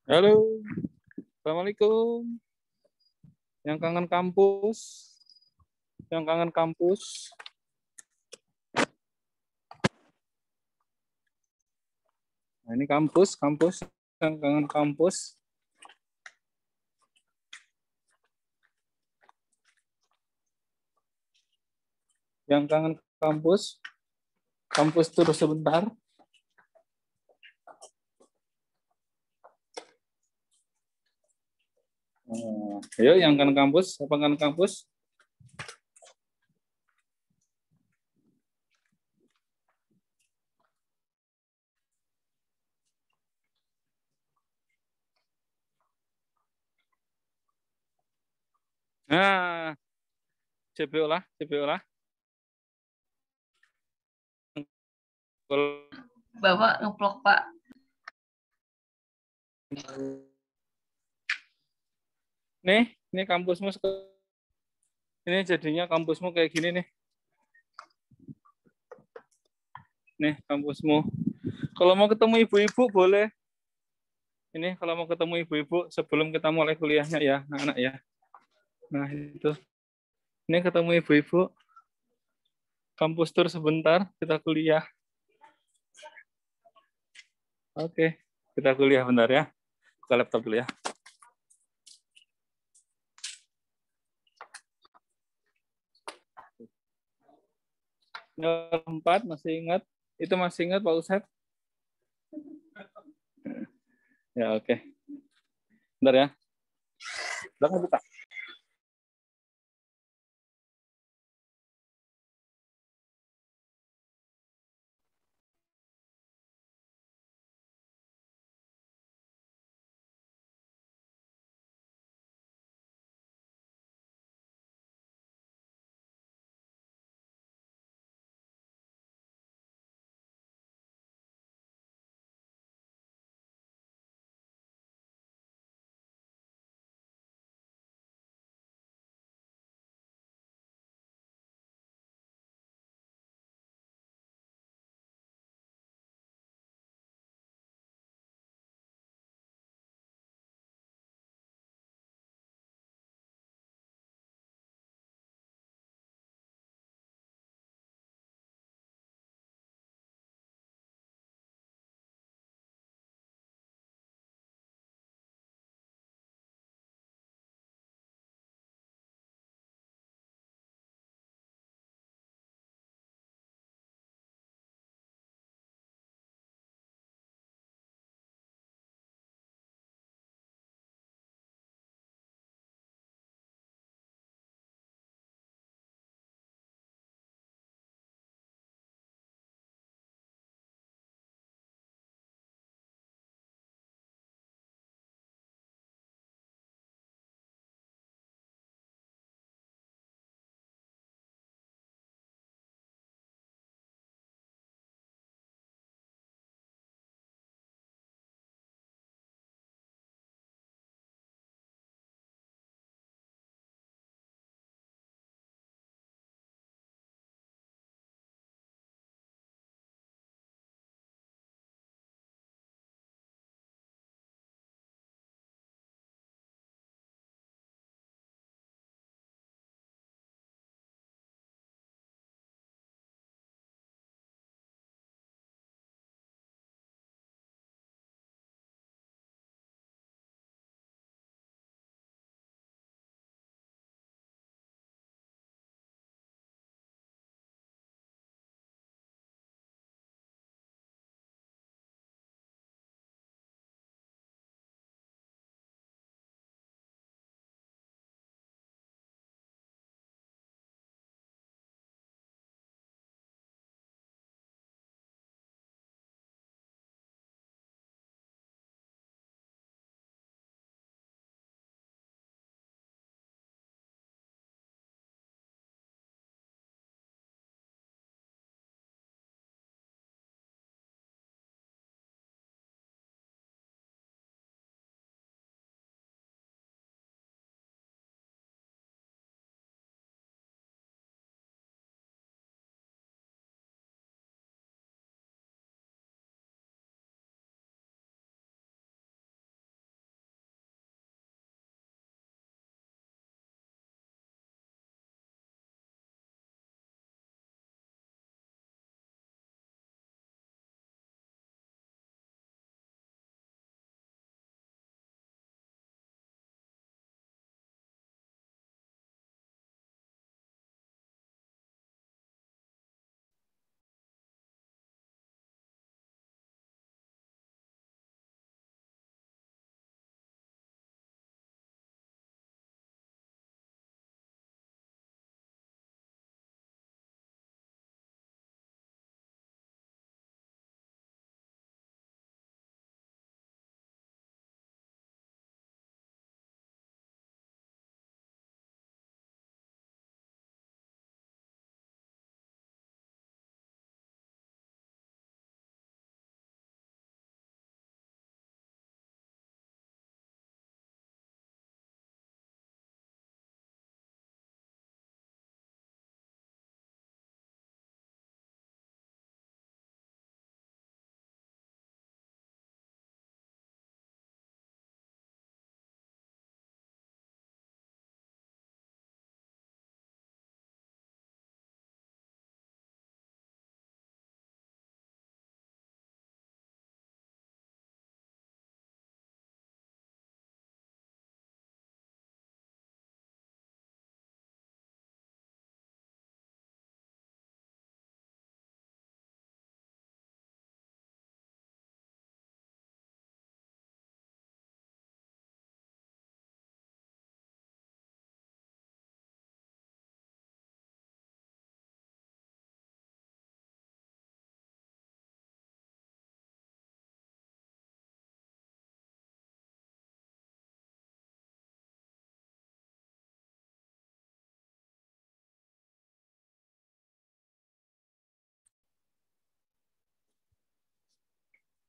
Halo, Assalamualaikum. Yang kangen kampus, yang kangen kampus. Nah, ini kampus, yang kangen kampus. Yang kangen kampus terus sebentar. Ayo, yang kangen kampus, apa kangen kampus? Nah, CBO lah, CBO lah. Bapak ngeplok, Pak. Nih kampusmu. Ini jadinya kampusmu kayak gini nih. Nih kampusmu. Kalau mau ketemu ibu-ibu boleh. Ini kalau mau ketemu ibu-ibu sebelum kita mulai kuliahnya ya, anak-anak ya. Nah itu. Ini ketemu ibu-ibu. Kampus tur sebentar, kita kuliah. Oke, kita kuliah bentar ya. Buka laptop dulu ya. Nomor 4 masih ingat? Itu masih ingat Pak Ustadz? Ya oke. Bentar ya. Belakang buka.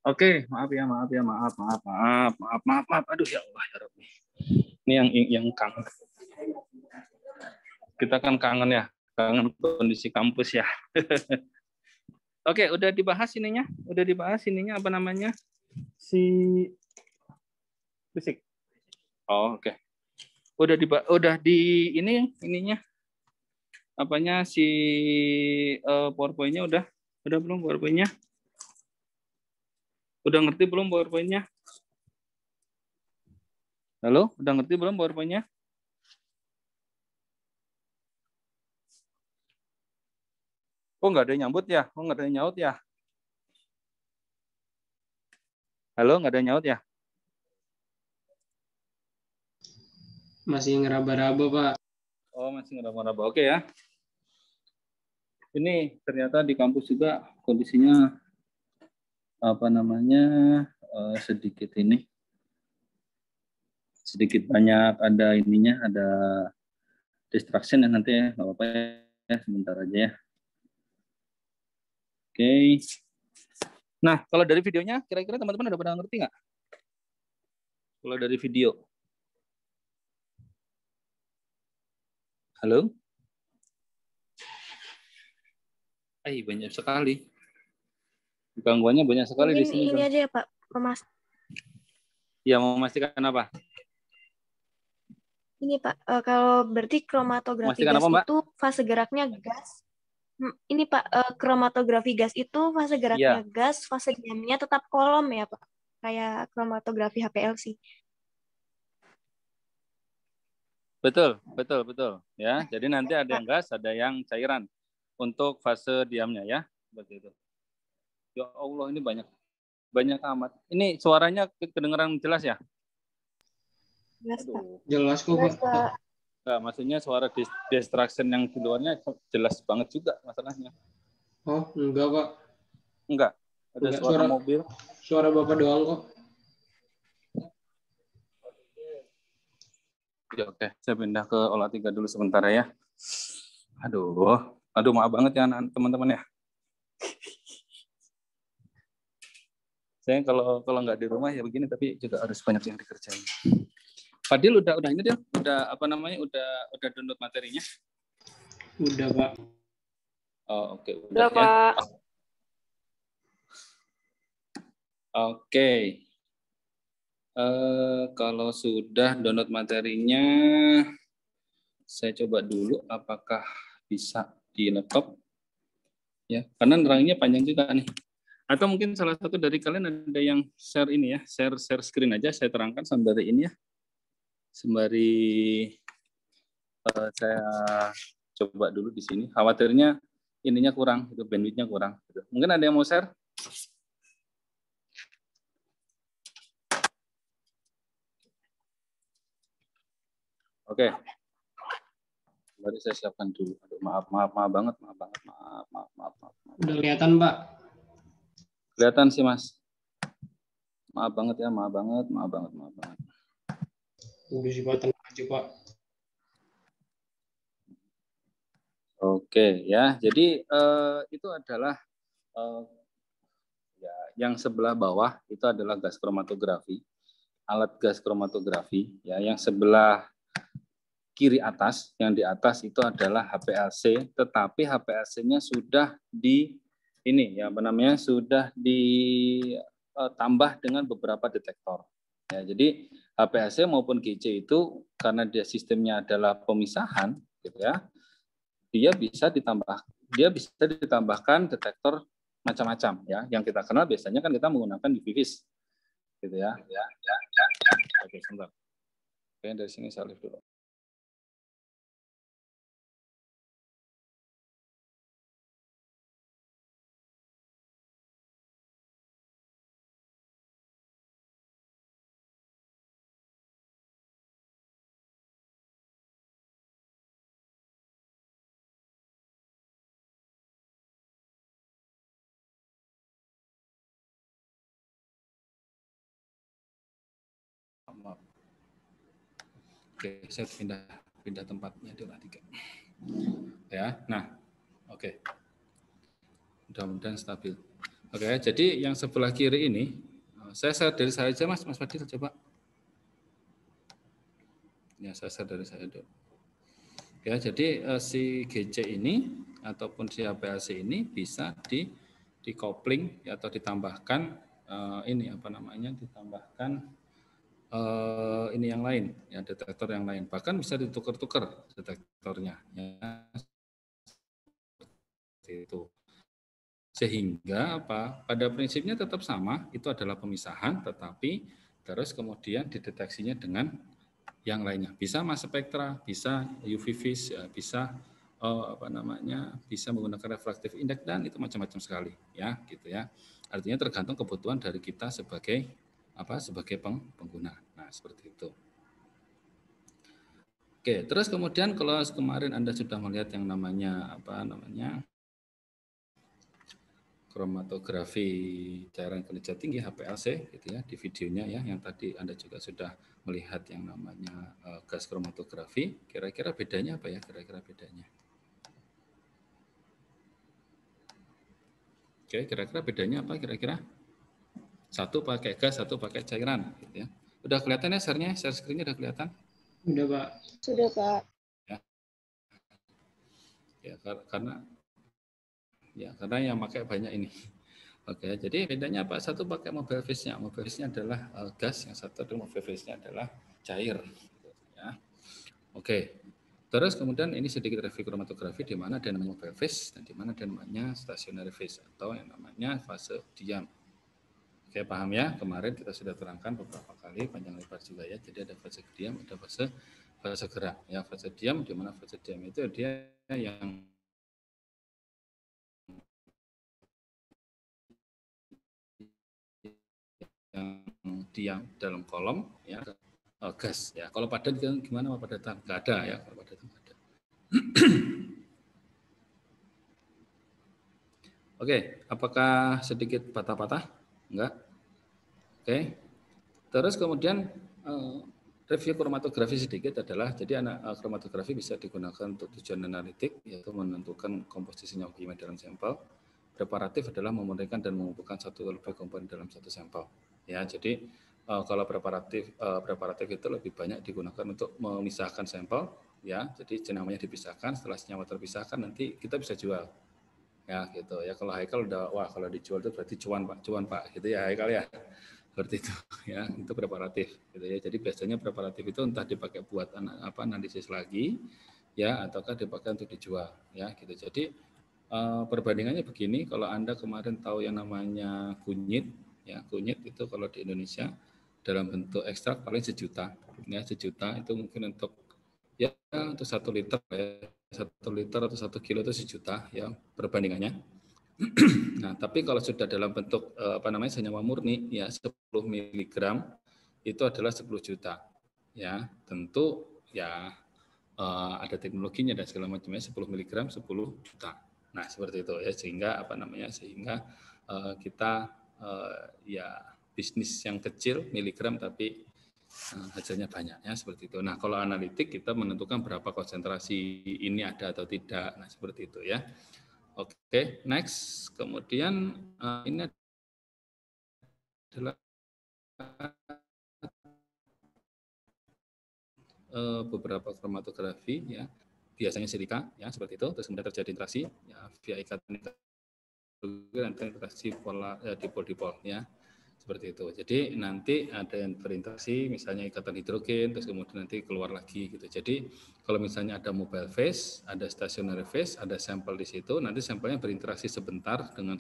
Oke, maaf. Aduh ya Allah ya Rabbi. Ini yang kangen. Kita kan kangen ya, kangen kondisi kampus ya. Oke, udah dibahas ininya apa namanya? Si fisik. Oh, oke. Udah di ininya apanya si PowerPoint-nya udah belum PowerPoint-nya? Udah ngerti belum PowerPoint-nya? Halo, udah ngerti belum PowerPoint-nya? Oh, nggak ada yang nyambut ya? Oh, nggak ada yang nyaut ya? Halo, nggak ada yang nyaut ya? Masih ngeraba-raba, Pak. Oh, masih ngeraba-raba. Oke ya. Ini ternyata di kampus juga kondisinya apa namanya sedikit banyak ada ininya, ada distraction ya nanti ya, nggak apa-apa ya, sebentar aja ya. Oke. Nah, kalau dari videonya, kira-kira teman-teman udah pernah ngerti nggak? Kalau dari video. Halo? Banyak sekali. Gangguannya banyak sekali Mungkin di sini. Ini aja ya Pak, Mas. Ya, mau memastikan apa? Ini Pak, kalau berarti kromatografi Memastikan gas apa, Mbak? itu fase geraknya gas. Ini Pak, kromatografi gas itu fase geraknya gas, fase diamnya tetap kolom ya Pak. Kayak kromatografi HPLC. Betul. Ya, jadi nanti ada yang gas, ada yang cairan untuk fase diamnya ya, seperti itu. Ya Allah, ini banyak amat. Ini suaranya kedengaran jelas ya? Jelas Pak. Jelas kok, Pak. Nah, maksudnya suara distraction yang di luarnya jelas banget juga masalahnya. Oh, enggak, Pak. Enggak. Ada Enggak, suara mobil. Suara Bapak doang kok. Ya, oke. Saya pindah ke olah 3 dulu sebentar ya. Aduh, maaf banget ya teman-teman ya. Saya kalau nggak di rumah ya begini, tapi juga harus banyak yang dikerjain. Fadil udah ini dia, udah download materinya? Udah, Pak. Oh, oke, udah ya. Pak. Oke. Kalau sudah download materinya, saya coba dulu apakah bisa di laptop. Ya, karena nerangnya panjang juga nih. Atau mungkin salah satu dari kalian ada yang share ini ya, share screen aja, saya terangkan sembari ini ya. Sembari saya coba dulu di sini. Khawatirnya ininya kurang, itu bandwidth-nya kurang. Gitu. Mungkin ada yang mau share? Oke. Mari saya siapkan dulu. Aduh, maaf banget. Udah kelihatan, Pak? Kelihatan sih, Mas. Maaf banget ya, maaf banget. Udah sih, Pak, tenang aja, Pak. Oke ya, jadi itu adalah ya, yang sebelah bawah itu adalah gas kromatografi, alat gas kromatografi. Ya, yang sebelah kiri atas, yang di atas itu adalah HPLC, tetapi HPLC-nya sudah sudah ditambah dengan beberapa detektor. Ya, jadi HPLC maupun GC itu karena dia sistemnya adalah pemisahan, gitu ya. Dia bisa ditambahkan detektor macam-macam ya. Yang kita kenal biasanya kan kita menggunakan UV-Vis, gitu ya. Oke, sebentar. Oke, dari sini saya lihat dulu. Oke, saya pindah tempatnya di olah 3. Ya, nah, oke. Mudah-mudahan stabil. Oke, jadi yang sebelah kiri ini, saya share dari saya aja Mas Fadil coba. Ya, saya share dari saya dulu. Ya, jadi si GC ini ataupun si HPLC ini bisa di-coupling ya, atau ditambahkan ini apa namanya, ditambahkan ini yang lain, ya detektor yang lain. Bahkan bisa ditukar-tukar detektornya. Ya, itu. Sehingga apa? Pada prinsipnya tetap sama, itu adalah pemisahan, tetapi terus kemudian dideteksinya dengan yang lainnya. Bisa mass spektra, bisa UV vis, ya, bisa apa namanya, bisa menggunakan refractive index dan itu macam-macam sekali, ya, gitu ya. Artinya tergantung kebutuhan dari kita sebagai apa? Sebagai pengguna. Nah, seperti itu. Oke, terus kemudian kalau kemarin Anda sudah melihat yang namanya apa namanya? Kromatografi cairan kinerja tinggi HPLC gitu ya, di videonya ya, yang tadi Anda juga sudah melihat yang namanya gas kromatografi. Kira-kira bedanya apa ya? Kira-kira bedanya? Oke, kira-kira bedanya apa kira-kira? Satu pakai gas, satu pakai cairan gitu ya. Udah kelihatan ya share-nya? Share screen-nya udah kelihatan? Udah, Pak. Sudah, Pak. Ya, karena yang pakai banyak ini. Oke, jadi bedanya apa? Satu pakai mobile phase-nya. Mobile phase-nya adalah gas, yang satu adalah mobile phase-nya adalah cair. Ya. Oke. Terus kemudian ini sedikit review kromatografi di mana ada namanya mobile phase dan di mana ada namanya stationary phase atau yang namanya fase diam. Oke, paham ya? Kemarin kita sudah terangkan beberapa kali panjang lebar juga ya. Jadi ada fase diam, ada fase gerak. Ya, fase diam di mana fase diam itu dia yang diam dalam kolom ya, gas ya. Kalau padat gimana padatan? Enggak ada ya, kalau padatan enggak ada. Oke, apakah sedikit patah-patah? Enggak. Oke. Terus kemudian review kromatografi sedikit adalah, jadi kromatografi bisa digunakan untuk tujuan analitik, yaitu menentukan komposisinya kimia dalam sampel. Preparatif adalah memurnikan dan mengumpulkan satu atau lebih komponen dalam satu sampel. Ya, jadi kalau preparatif itu lebih banyak digunakan untuk memisahkan sampel, ya. Jadi senyawanya dipisahkan, setelah senyawa terpisahkan nanti kita bisa jual. Ya, gitu ya. Kalau Haikal udah wah kalau dijual itu berarti cuan Pak, gitu ya Haikal ya. Seperti itu ya, itu preparatif gitu ya. Jadi biasanya preparatif itu entah dipakai buat analisis lagi ya, ataukah dipakai untuk dijual ya gitu. Jadi perbandingannya begini, kalau Anda kemarin tahu yang namanya kunyit, ya kunyit itu kalau di Indonesia dalam bentuk ekstrak paling 1 juta, ya 1 juta itu mungkin untuk ya untuk 1 liter ya, 1 liter atau 1 kilo itu 1 juta ya perbandingannya. Nah, tapi kalau sudah dalam bentuk senyawa murni ya 10 mg itu adalah 10 juta. Ya, tentu ya ada teknologinya dan segala macamnya, 10 mg 10 juta. Nah, seperti itu ya, sehingga kita ya bisnis yang kecil miligram tapi hasilnya banyak ya, seperti itu. Nah, kalau analitik kita menentukan berapa konsentrasi ini ada atau tidak. Nah, seperti itu ya. Oke, next. Kemudian ini adalah beberapa kromatografi ya, biasanya silika ya seperti itu, terus kemudian terjadi interaksi ya via ikatan nanti interaksi dipol ya seperti itu. Jadi nanti ada yang berinteraksi misalnya ikatan hidrogen, terus kemudian nanti keluar lagi gitu. Jadi kalau misalnya ada mobile phase, ada stationary phase, ada sampel di situ, nanti sampelnya berinteraksi sebentar dengan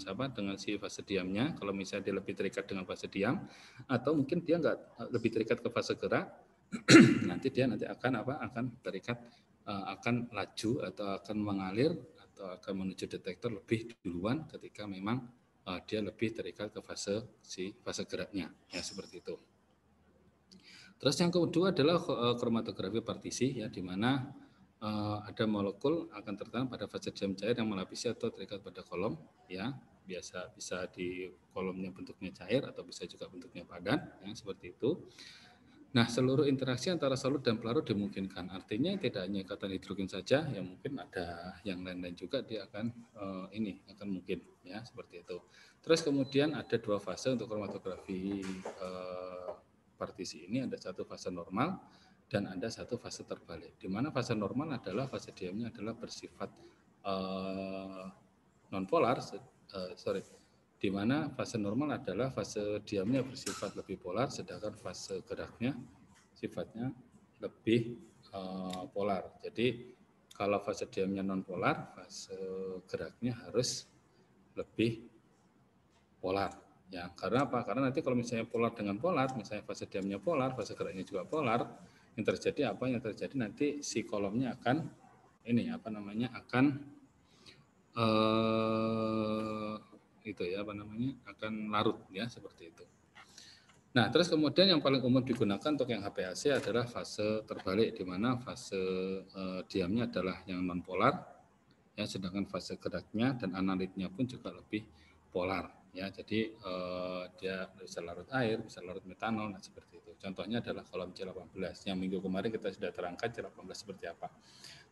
si fase diamnya. Kalau misalnya dia lebih terikat dengan fase diam, atau mungkin dia nggak lebih terikat ke fase gerak, nanti dia akan terikat, akan laju atau akan mengalir atau akan menuju detektor lebih duluan ketika memang dia lebih terikat ke fase geraknya ya, seperti itu. Terus yang kedua adalah kromatografi partisi ya, di mana ada molekul akan tertanam pada fase diam cair yang melapisi atau terikat pada kolom ya, biasa bisa di kolomnya bentuknya cair atau bisa juga bentuknya padat ya, seperti itu. Nah, seluruh interaksi antara solut dan pelarut dimungkinkan. Artinya tidak hanya ikatan hidrogen saja, ya mungkin ada yang lain-lain juga dia akan akan mungkin ya seperti itu. Terus kemudian ada dua fase untuk kromatografi partisi ini, ada satu fase normal dan ada satu fase terbalik. Di mana fase normal adalah fase diamnya adalah bersifat nonpolar, di mana fase normal adalah fase diamnya bersifat lebih polar, sedangkan fase geraknya sifatnya lebih polar. Jadi kalau fase diamnya nonpolar, fase geraknya harus lebih polar. Ya, karena apa? Karena nanti kalau misalnya polar dengan polar, misalnya fase diamnya polar, fase geraknya juga polar, yang terjadi apa? Yang terjadi nanti si kolomnya akan itu ya akan larut ya seperti itu. Nah, terus kemudian yang paling umum digunakan untuk yang HPLC adalah fase terbalik, di mana fase diamnya adalah yang nonpolar, ya, sedangkan fase geraknya dan analitnya pun juga lebih polar, ya. Jadi dia bisa larut air, bisa larut metanol, nah seperti itu. Contohnya adalah kolom C18 yang minggu kemarin kita sudah terangkat C18 seperti apa.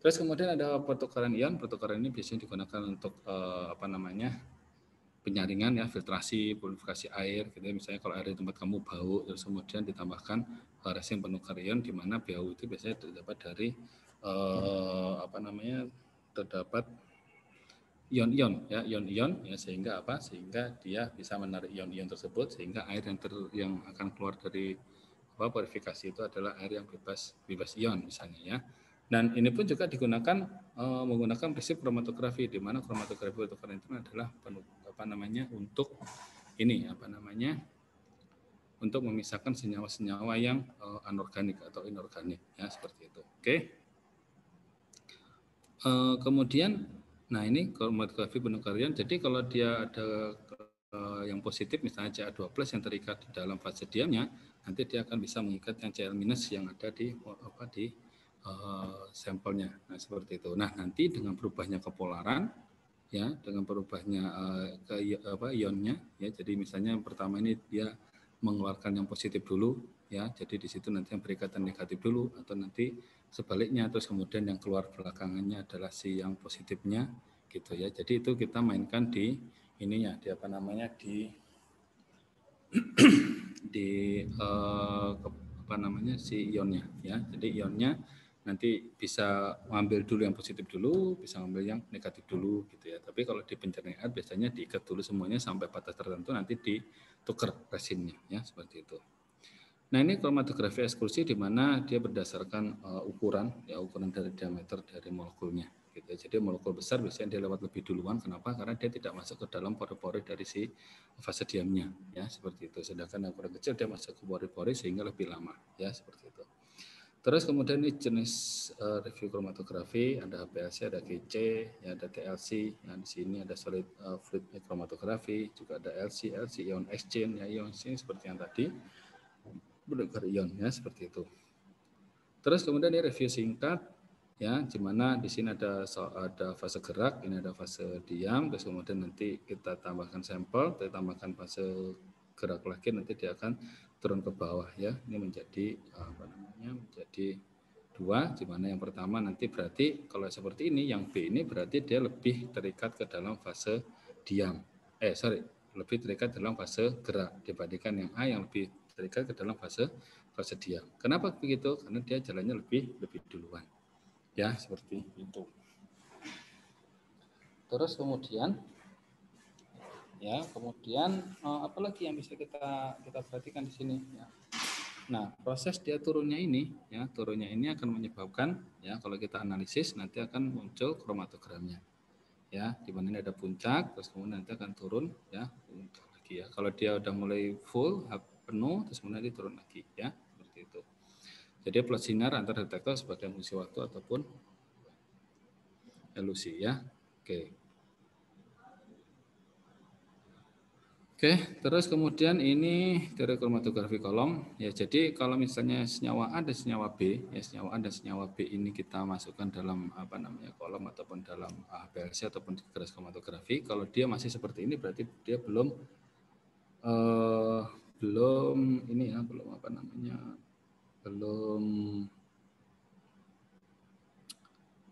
Terus kemudian ada pertukaran ion. Pertukaran ini biasanya digunakan untuk penyaringan ya, filtrasi, purifikasi air gitu. Misalnya kalau air di tempat kamu bau, terus kemudian ditambahkan resin penukar ion, di mana bau itu biasanya terdapat dari terdapat ion-ion ya, ion-ion ya, sehingga dia bisa menarik ion-ion tersebut, sehingga air yang akan keluar dari purifikasi itu adalah air yang bebas ion misalnya ya. Dan ini pun juga digunakan menggunakan prinsip kromatografi, di mana kromatografi pertukaran itu adalah untuk memisahkan senyawa-senyawa yang anorganik atau inorganik ya, seperti itu. Oke. Kemudian nah ini kromatografi penukar ion. Jadi kalau dia ada yang positif misalnya Ca2+ yang terikat di dalam fase diamnya, nanti dia akan bisa mengikat yang Cl- yang ada di sampelnya. Nah, seperti itu. Nah, nanti dengan berubahnya kepolaran ya, dengan berubahnya ionnya ya. Jadi misalnya yang pertama ini dia mengeluarkan yang positif dulu ya. Jadi di situ nanti yang berikatan negatif dulu, atau nanti sebaliknya, terus kemudian yang keluar belakangannya adalah si yang positifnya gitu ya. Jadi itu kita mainkan di ininya, si ionnya ya. Jadi ionnya nanti bisa mengambil dulu yang positif dulu, bisa mengambil yang negatif dulu gitu ya. Tapi kalau di pencernaan biasanya diikat dulu semuanya sampai batas tertentu, nanti ditukar resinnya ya, seperti itu. Nah, ini kromatografi eksklusi, di mana dia berdasarkan ukuran dari diameter dari molekulnya gitu. Jadi molekul besar biasanya dia lewat lebih duluan. Kenapa? Karena dia tidak masuk ke dalam pori-pori dari si fase diamnya ya, seperti itu. Sedangkan yang ukuran kecil dia masuk ke pori-pori sehingga lebih lama ya, seperti itu. Terus kemudian ini jenis review kromatografi, ada HPLC, ada GC, ya, ada TLC. Yang di sini ada solid fluid kromatografi, juga ada LC ion exchange, ya, ion exchange seperti yang tadi, penukar ion ya, seperti itu. Terus kemudian ini review singkat ya, di mana di sini ada fase gerak, ini ada fase diam, terus kemudian nanti kita tambahkan sampel, kita tambahkan fase gerak lagi, nanti dia akan turun ke bawah ya. Ini menjadi menjadi dua, di mana yang pertama nanti berarti kalau seperti ini, yang B ini berarti dia lebih terikat ke dalam fase diam. Lebih terikat dalam fase gerak dibandingkan yang A yang lebih terikat ke dalam fase diam. Kenapa begitu? Karena dia jalannya lebih duluan. Ya, seperti itu. Terus kemudian apalagi yang bisa kita perhatikan di sini ya. Nah, proses dia turunnya ini akan menyebabkan ya, kalau kita analisis nanti akan muncul kromatogramnya. Ya, di mana ini ada puncak, terus kemudian nanti akan turun ya, lagi ya. Kalau dia udah mulai full penuh, terus kemudian dia turun lagi ya, seperti itu. Jadi plot sinar antar detektor sebagai fungsi waktu ataupun elusi ya. Oke, terus kemudian ini dari kromatografi kolom ya. Jadi kalau misalnya senyawa A dan senyawa B, ya senyawa A dan senyawa B ini kita masukkan dalam kolom ataupun dalam HPLC ataupun di garis kromatografi, kalau dia masih seperti ini berarti dia belum belum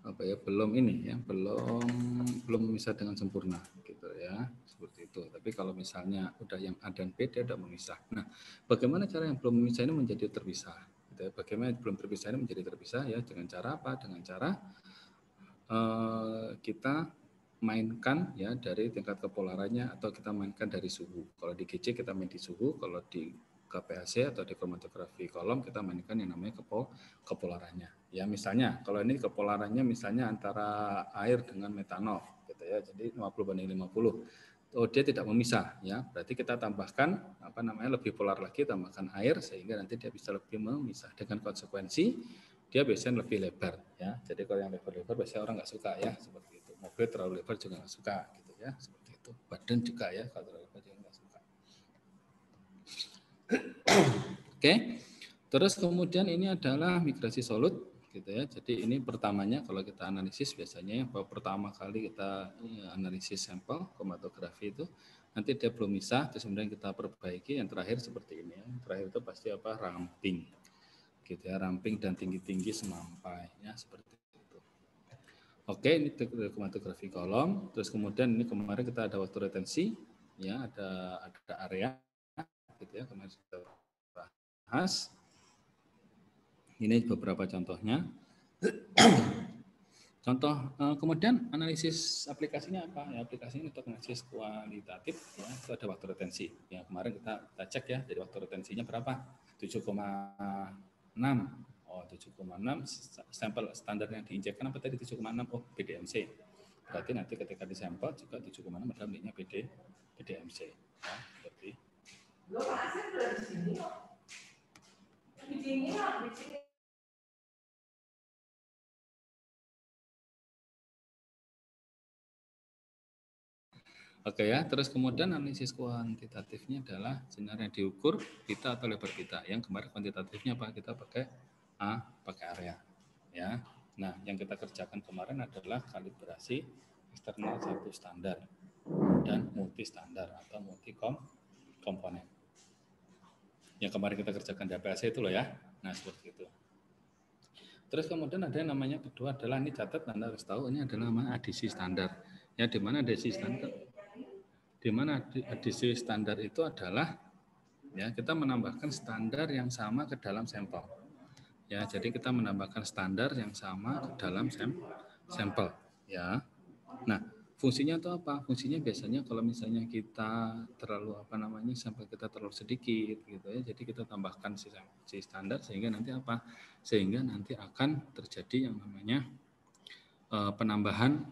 apa ya, belum ini ya, belum memisah dengan sempurna gitu ya, seperti itu. Tapi kalau misalnya udah yang A dan B dia udah memisah. Nah, bagaimana cara yang belum memisah ini menjadi terpisah? Gitu ya. Bagaimana belum terpisah ini menjadi terpisah ya, dengan cara apa? Dengan cara kita mainkan ya dari tingkat kepolarannya, atau kita mainkan dari suhu. Kalau di GC kita main di suhu, kalau di KPHC atau di kromatografi kolom kita mainkan yang namanya kepolarannya. Ya misalnya kalau ini kepolarannya misalnya antara air dengan metanol gitu ya. Jadi 50:50. Oh, dia tidak memisah ya. Berarti kita tambahkan apa namanya lebih polar lagi, tambahkan air sehingga nanti dia bisa lebih memisah, dengan konsekuensi dia biasanya lebih lebar ya. Jadi kalau yang lebar-lebar biasanya orang nggak suka ya, seperti itu. Mobil terlalu lebar juga nggak suka gitu ya, seperti itu. Badan juga ya, kalau terlalu lebar juga nggak suka. Oke, terus kemudian ini adalah migrasi solut gitu ya. Jadi ini pertamanya kalau kita analisis biasanya bahwa pertama kali kita analisis sampel kromatografi itu nanti dia belum misah, terus kemudian kita perbaiki. Yang terakhir seperti ini ya. Yang terakhir itu pasti apa, ramping gitu ya, ramping dan tinggi-tinggi semampai ya, seperti itu. Oke, ini kromatografi kolom. Terus kemudian ini kemarin kita ada waktu retensi ya, ada area gitu ya, kemarin sudah bahas. Ini beberapa contohnya. Contoh kemudian analisis aplikasinya apa ya? Aplikasinya untuk analisis kualitatif ya, itu ada waktu retensi. Ya kemarin kita cek ya, jadi waktu retensinya berapa? 7,6. Oh, 7,6 sampel standar yang diinjekkan apa tadi 7,6? Oh, PDMC. Berarti nanti ketika disampel juga 7,6 adalah miliknya PDMC. Ya, seperti Oke ya, terus kemudian analisis kuantitatifnya adalah sinar yang diukur pita atau lebar pita. Yang kemarin kuantitatifnya apa? Kita pakai pakai area. Ya. Nah, yang kita kerjakan kemarin adalah kalibrasi eksternal satu standar dan multi standar atau multi komponen. Yang kemarin kita kerjakan di APAC itu loh ya. Nah, seperti itu. Terus kemudian ada yang namanya kedua adalah, ini catat Anda harus tahu, ini adalah namanya adisi standar. Ya, di mana adisi standar? Di mana adisi standar itu adalah ya kita menambahkan standar yang sama ke dalam sampel. Ya, jadi kita menambahkan standar yang sama ke dalam sampel ya. Nah, fungsinya itu apa? Fungsinya biasanya kalau misalnya kita terlalu apa namanya sampel kita terlalu sedikit gitu ya. Jadi kita tambahkan si standar sehingga nanti apa? Sehingga nanti akan terjadi yang namanya penambahan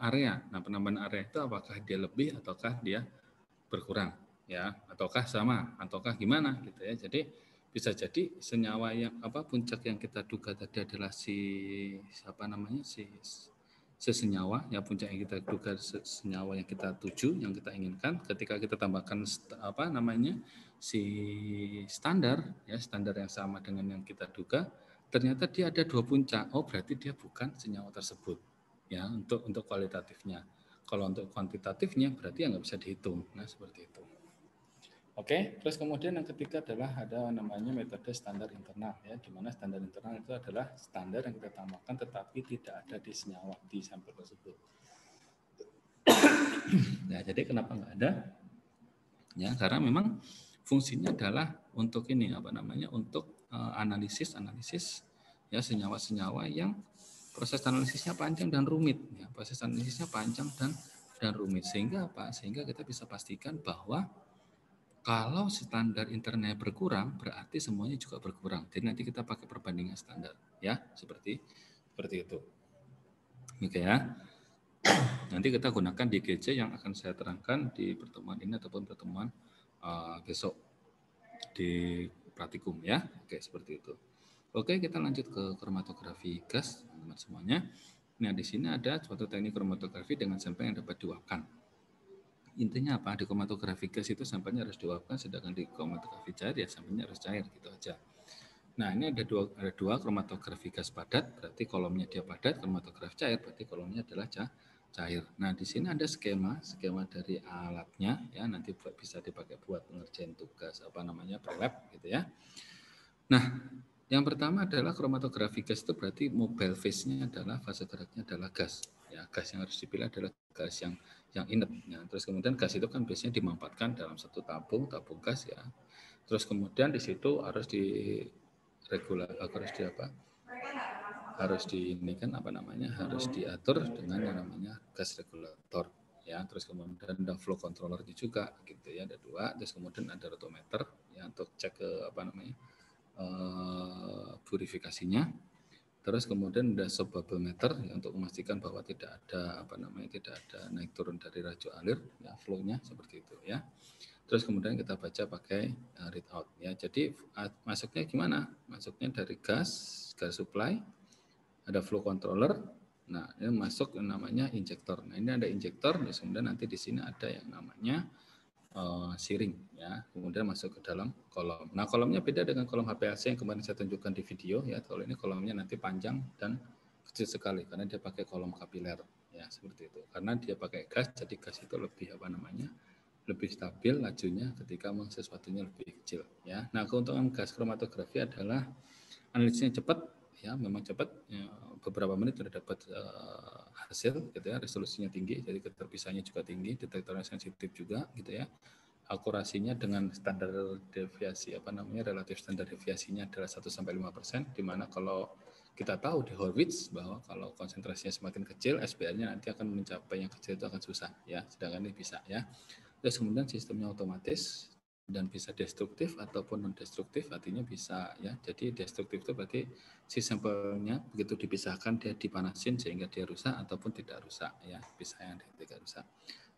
area. Nah, penambahan area itu apakah dia lebih ataukah dia berkurang ya, ataukah sama ataukah gimana gitu ya. Jadi bisa jadi senyawa yang apa puncak yang kita duga tadi adalah si senyawa ya, puncak yang kita duga senyawa yang kita tuju, yang kita inginkan, ketika kita tambahkan apa namanya si standar ya, standar yang sama dengan yang kita duga, ternyata dia ada dua puncak. Oh, berarti dia bukan senyawa tersebut ya, untuk kualitatifnya. Kalau untuk kuantitatifnya berarti nggak bisa dihitung. Nah, seperti itu. Oke, terus kemudian yang ketiga adalah ada namanya metode standar internal ya, di mana standar internal itu adalah standar yang kita tambahkan tetapi tidak ada di senyawa di sampel tersebut. Nah, jadi kenapa nggak ada? Ya, karena memang fungsinya adalah untuk ini apa namanya, untuk analisis ya senyawa-senyawa yang proses analisisnya panjang dan rumit ya, proses analisisnya panjang dan rumit, sehingga apa? Sehingga kita bisa pastikan bahwa kalau standar internalnya berkurang, berarti semuanya juga berkurang. Jadi nanti kita pakai perbandingan standar, ya, seperti itu. Oke ya. Nanti kita gunakan di GC yang akan saya terangkan di pertemuan ini ataupun pertemuan besok di praktikum ya. Oke, seperti itu. Oke, kita lanjut ke kromatografi gas, teman-teman semuanya. Nah, di sini ada suatu teknik kromatografi dengan sampel yang dapat diuapkan. Intinya apa? Di kromatografi gas itu sampelnya harus diuapkan, sedangkan di kromatografi cair ya sampelnya harus cair gitu aja. Nah, ini ada dua kromatografi gas padat, berarti kolomnya dia padat, kromatografi cair berarti kolomnya adalah cair. Nah, di sini ada skema dari alatnya ya, nanti bisa dipakai buat pengerjaan tugas apa namanya prelab gitu ya. Nah, Yang pertama adalah kromatografi gas itu berarti mobile phase-nya adalah fase geraknya adalah gas. Ya, gas yang harus dipilih adalah gas yang inert. Ya, terus kemudian gas itu kan biasanya dimampatkan dalam satu tabung gas ya. Terus kemudian di situ harus harus diatur dengan yang namanya gas regulator. Ya, terus kemudian ada flow controller juga gitu ya, ada 2. Terus kemudian ada rotometer ya untuk cek ke purifikasinya. Terus kemudian ada subbubble meter ya, untuk memastikan bahwa tidak ada naik turun dari raju alir ya, flow-nya seperti itu ya. Terus kemudian kita baca pakai readout ya. Jadi masuknya gimana? Masuknya dari gas supply, ada flow controller. Nah, ini masuk yang namanya injektor. Nah, ini ada injektor, kemudian nanti di sini ada yang namanya siring ya, kemudian masuk ke dalam kolom. Nah, kolomnya beda dengan kolom HPLC yang kemarin saya tunjukkan di video ya. Kalau ini kolomnya nanti panjang dan kecil sekali karena dia pakai kolom kapiler ya, seperti itu. Karena dia pakai gas, jadi gas itu lebih lebih stabil lajunya ketika sesuatunya lebih kecil ya. Nah, keuntungan gas kromatografi adalah analisisnya cepat ya, memang cepat ya, beberapa menit sudah dapat hasil gitu ya, resolusinya tinggi, jadi keterpisahnya juga tinggi, detektornya sensitif juga gitu ya. Akurasinya dengan standar deviasi relatif standar deviasinya adalah 1-5%, di mana kalau kita tahu di Horwitz bahwa kalau konsentrasinya semakin kecil, SPR-nya nanti akan mencapai yang kecil itu akan susah ya, sedangkan ini bisa ya. Terus kemudian sistemnya otomatis dan bisa destruktif ataupun non destruktif, artinya bisa ya. Jadi destruktif itu berarti si sampelnya begitu dipisahkan dia dipanasin sehingga dia rusak ataupun tidak rusak ya, bisa yang tidak rusak.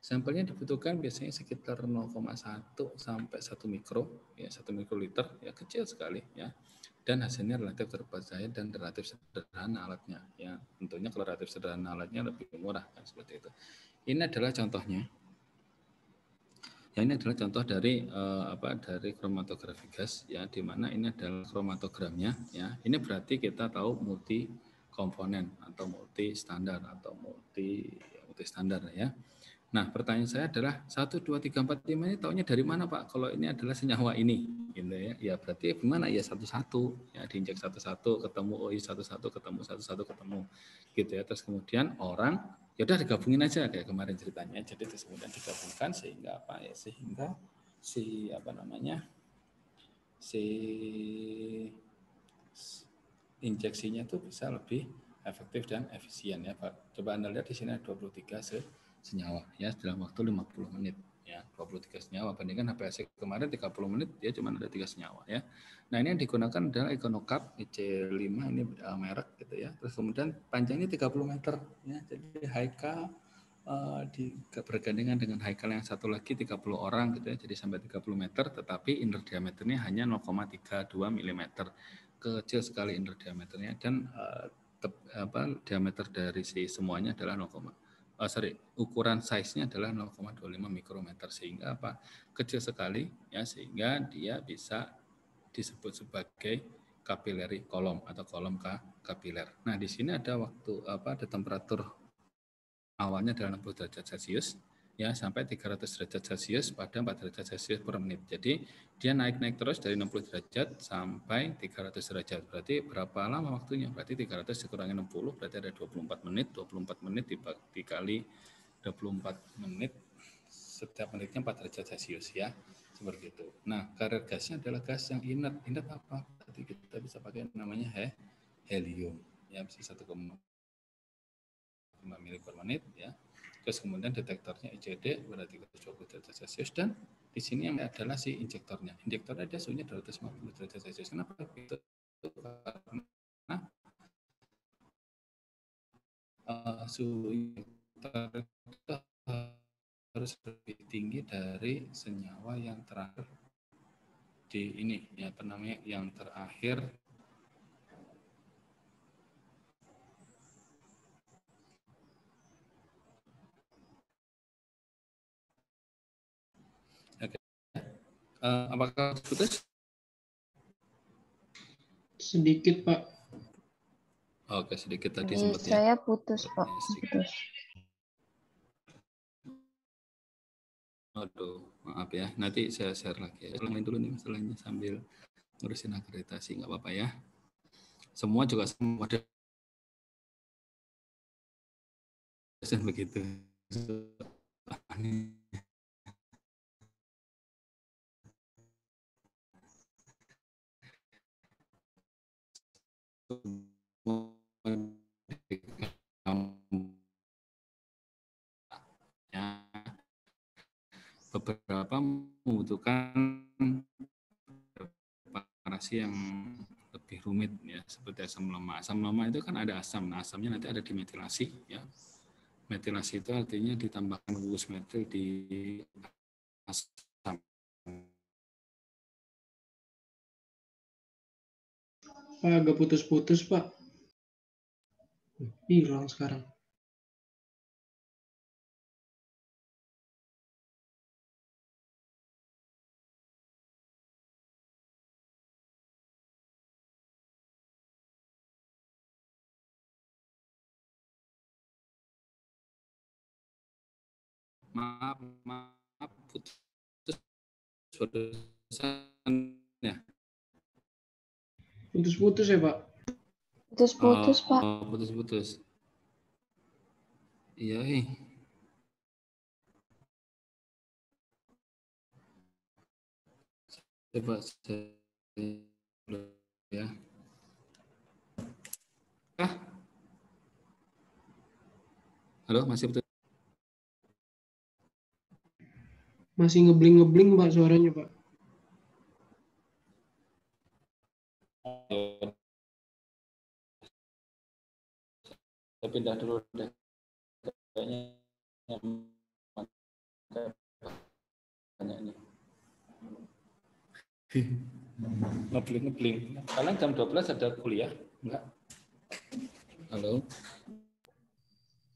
Sampelnya dibutuhkan biasanya sekitar 0,1 sampai 1 mikro ya, 1 mikroliter ya, kecil sekali ya. Dan hasilnya relatif terpercaya dan relatif sederhana alatnya ya. Tentunya kalau relatif sederhana alatnya lebih murah kan, seperti itu. Ini adalah contohnya. Ya, ini adalah contoh dari dari kromatografi gas ya, di mana ini adalah kromatogramnya ya. Ini berarti kita tahu multi komponen atau multi standar atau multi standar ya. Nah, pertanyaan saya adalah 1 2 3 4 5 ini taunya dari mana, Pak? Kalau ini adalah senyawa ini gitu ya. Ya berarti gimana ya, satu-satu ya, diinjek satu-satu ketemu, satu-satu ketemu, satu-satu ketemu gitu ya. Terus kemudian orang ya udah digabungin aja kayak kemarin ceritanya. Jadi terus kemudian digabungkan sehingga apa ya? Sehingga si injeksinya itu bisa lebih efektif dan efisien ya, Pak. Coba Anda lihat di sini ada 23 senyawa ya dalam waktu 50 menit ya, 23 senyawa bandingkan HPLC kemarin 30 menit dia cuma ada 3 senyawa ya. Nah, ini yang digunakan adalah EconoCap EC5, ini merek gitu ya. Terus kemudian panjangnya 30 meter ya. Jadi Haikal bergandengan dengan Haikal yang satu lagi 30 orang gitu ya. Jadi sampai 30 meter, tetapi inner diameternya hanya 0,32 mm. Kecil sekali inner diameternya, dan diameter dari si semuanya adalah ukuran size-nya adalah 0,25 mikrometer, sehingga kecil sekali ya, sehingga dia bisa disebut sebagai capillary column atau kolom kapiler. Nah, di sini ada ada temperatur awalnya adalah 60 derajat Celcius ya sampai 300 derajat Celcius pada 4 derajat Celcius per menit. Jadi dia naik terus dari 60 derajat sampai 300 derajat. Berarti berapa lama waktunya? Berarti 300 dikurangi 60 berarti ada 24 menit. 24 menit dikali 24 menit, setiap menitnya 4 derajat Celcius ya. Seperti itu. Nah, karir gasnya adalah gas yang inert. Inert apa? Berarti kita bisa pakai namanya helium. Ya, bisa 1,5 mili per menit ya. Terus kemudian detektornya ICD berarti 320 derajat Celcius, dan di sini yang adalah si injektornya. Injektornya dia suhunya 250 derajat Celcius. Kenapa begitu? Karena suhu injektor itu harus lebih tinggi dari senyawa yang terakhir di ini ya, yang terakhir apakah putus? Sedikit, Pak. Oke, sedikit tadi sempat ya. Saya putus, Pak. Putus. Aduh, maaf ya. Nanti saya share lagi ya. Ulangin dulu nih masalahnya sambil ngurusin akreditasi, nggak apa-apa ya. Semua juga model begitu. Beberapa membutuhkan preparasi yang lebih rumit ya, seperti asam lemak. Asam lemak itu kan ada asam. Nah, asamnya nanti ada dimetilasi ya. Metilasi itu artinya ditambahkan gugus metil di asam. Pak, agak putus-putus, Pak. Hilang sekarang. Maaf, putus barusan ya. Putus-putus ya, Pak? Putus-putus, Pak. Putus-putus. Iya, coba saya ya. Halo, masih putus? Masih ngebling-ngebling, Pak, suaranya, Pak. Saya pindah dulu deh. Kayaknya banyak ini. Ngebling. Kalian jam 12 ada kuliah? Enggak? Halo?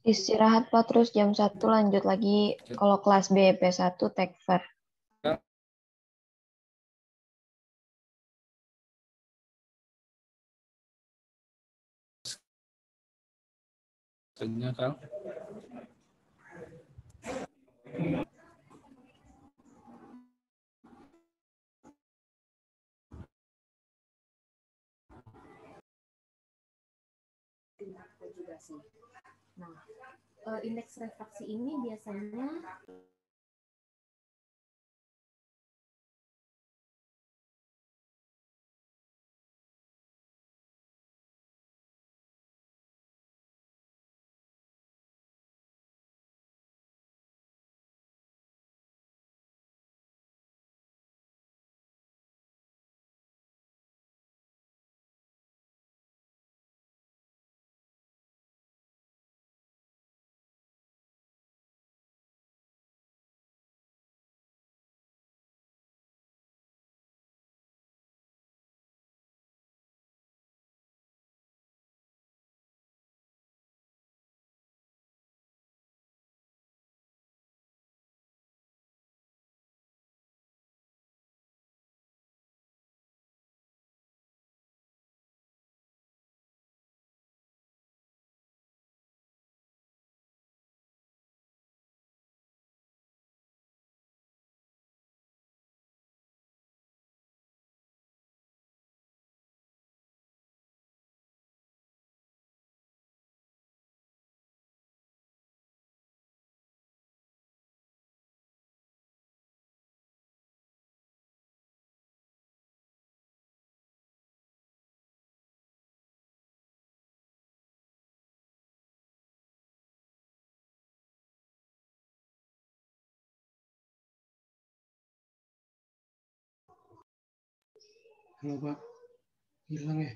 Istirahat, Pak, terus jam 1 lanjut lagi. Kalau kelas B, P1, Tekver. Kal? juga sih. Nah, indeks refraksi ini biasanya Halo, Pak. Hilang ya?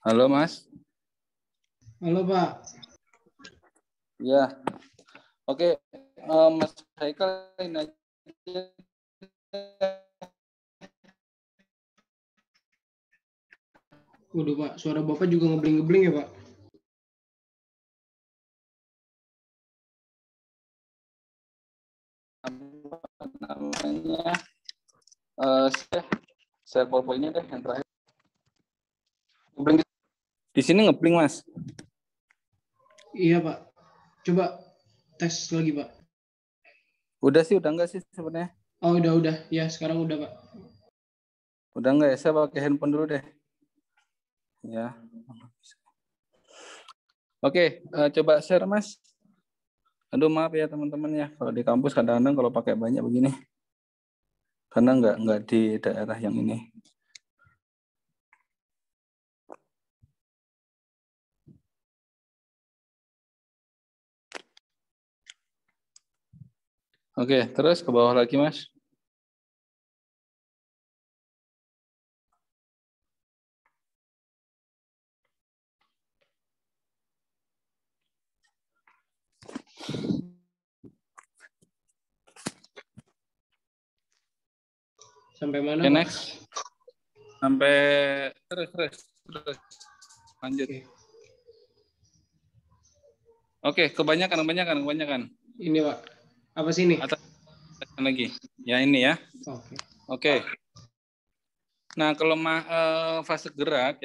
Halo, Mas. Halo, Pak. Ya. Oke, Mas Haikal ini aja. Waduh Pak, suara Bapak juga ngebling-ngebling ya Pak? Namanya share PowerPoint-nya deh yang terakhir. Ngebling. Di sini ngebling Mas. Iya Pak. Coba tes lagi Pak. Udah sih, udah enggak sih sebenarnya? Oh udah. Ya sekarang udah Pak. Udah enggak ya? Saya pakai handphone dulu deh. Ya. Oke, coba share Mas. Aduh maaf ya teman-teman ya, kalau di kampus kadang-kadang kalau pakai banyak begini, karena nggak di daerah yang ini. Oke, terus ke bawah lagi Mas. Sampai mana Oke, Pak? next. Sampai terus. Lanjut. Oke, kebanyakan. Ini Pak. Apa sih ini? Atas lagi. Ya ini ya. Oke. Nah, kalau fase gerak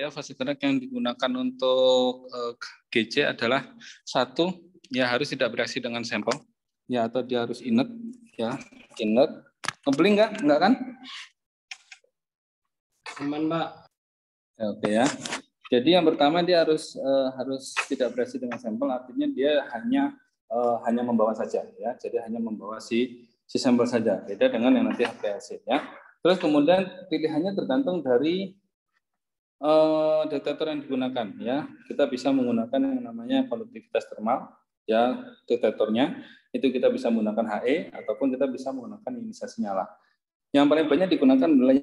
yang digunakan untuk GC adalah satu, ya harus tidak bereaksi dengan sampel, ya atau dia harus inert, ya inert. Ngebling nggak kan? Aman Pak. Oke ya. Jadi yang pertama dia harus tidak bereaksi dengan sampel, artinya dia hanya membawa saja, ya. Jadi hanya membawa si sampel saja. Beda dengan yang nanti HPLC, ya. Terus kemudian pilihannya tergantung dari detektor yang digunakan, ya. Kita bisa menggunakan yang namanya konduktivitas termal, ya detektornya itu kita bisa menggunakan HE ataupun kita bisa menggunakan ionisasi nyala. Yang paling banyak digunakan adalah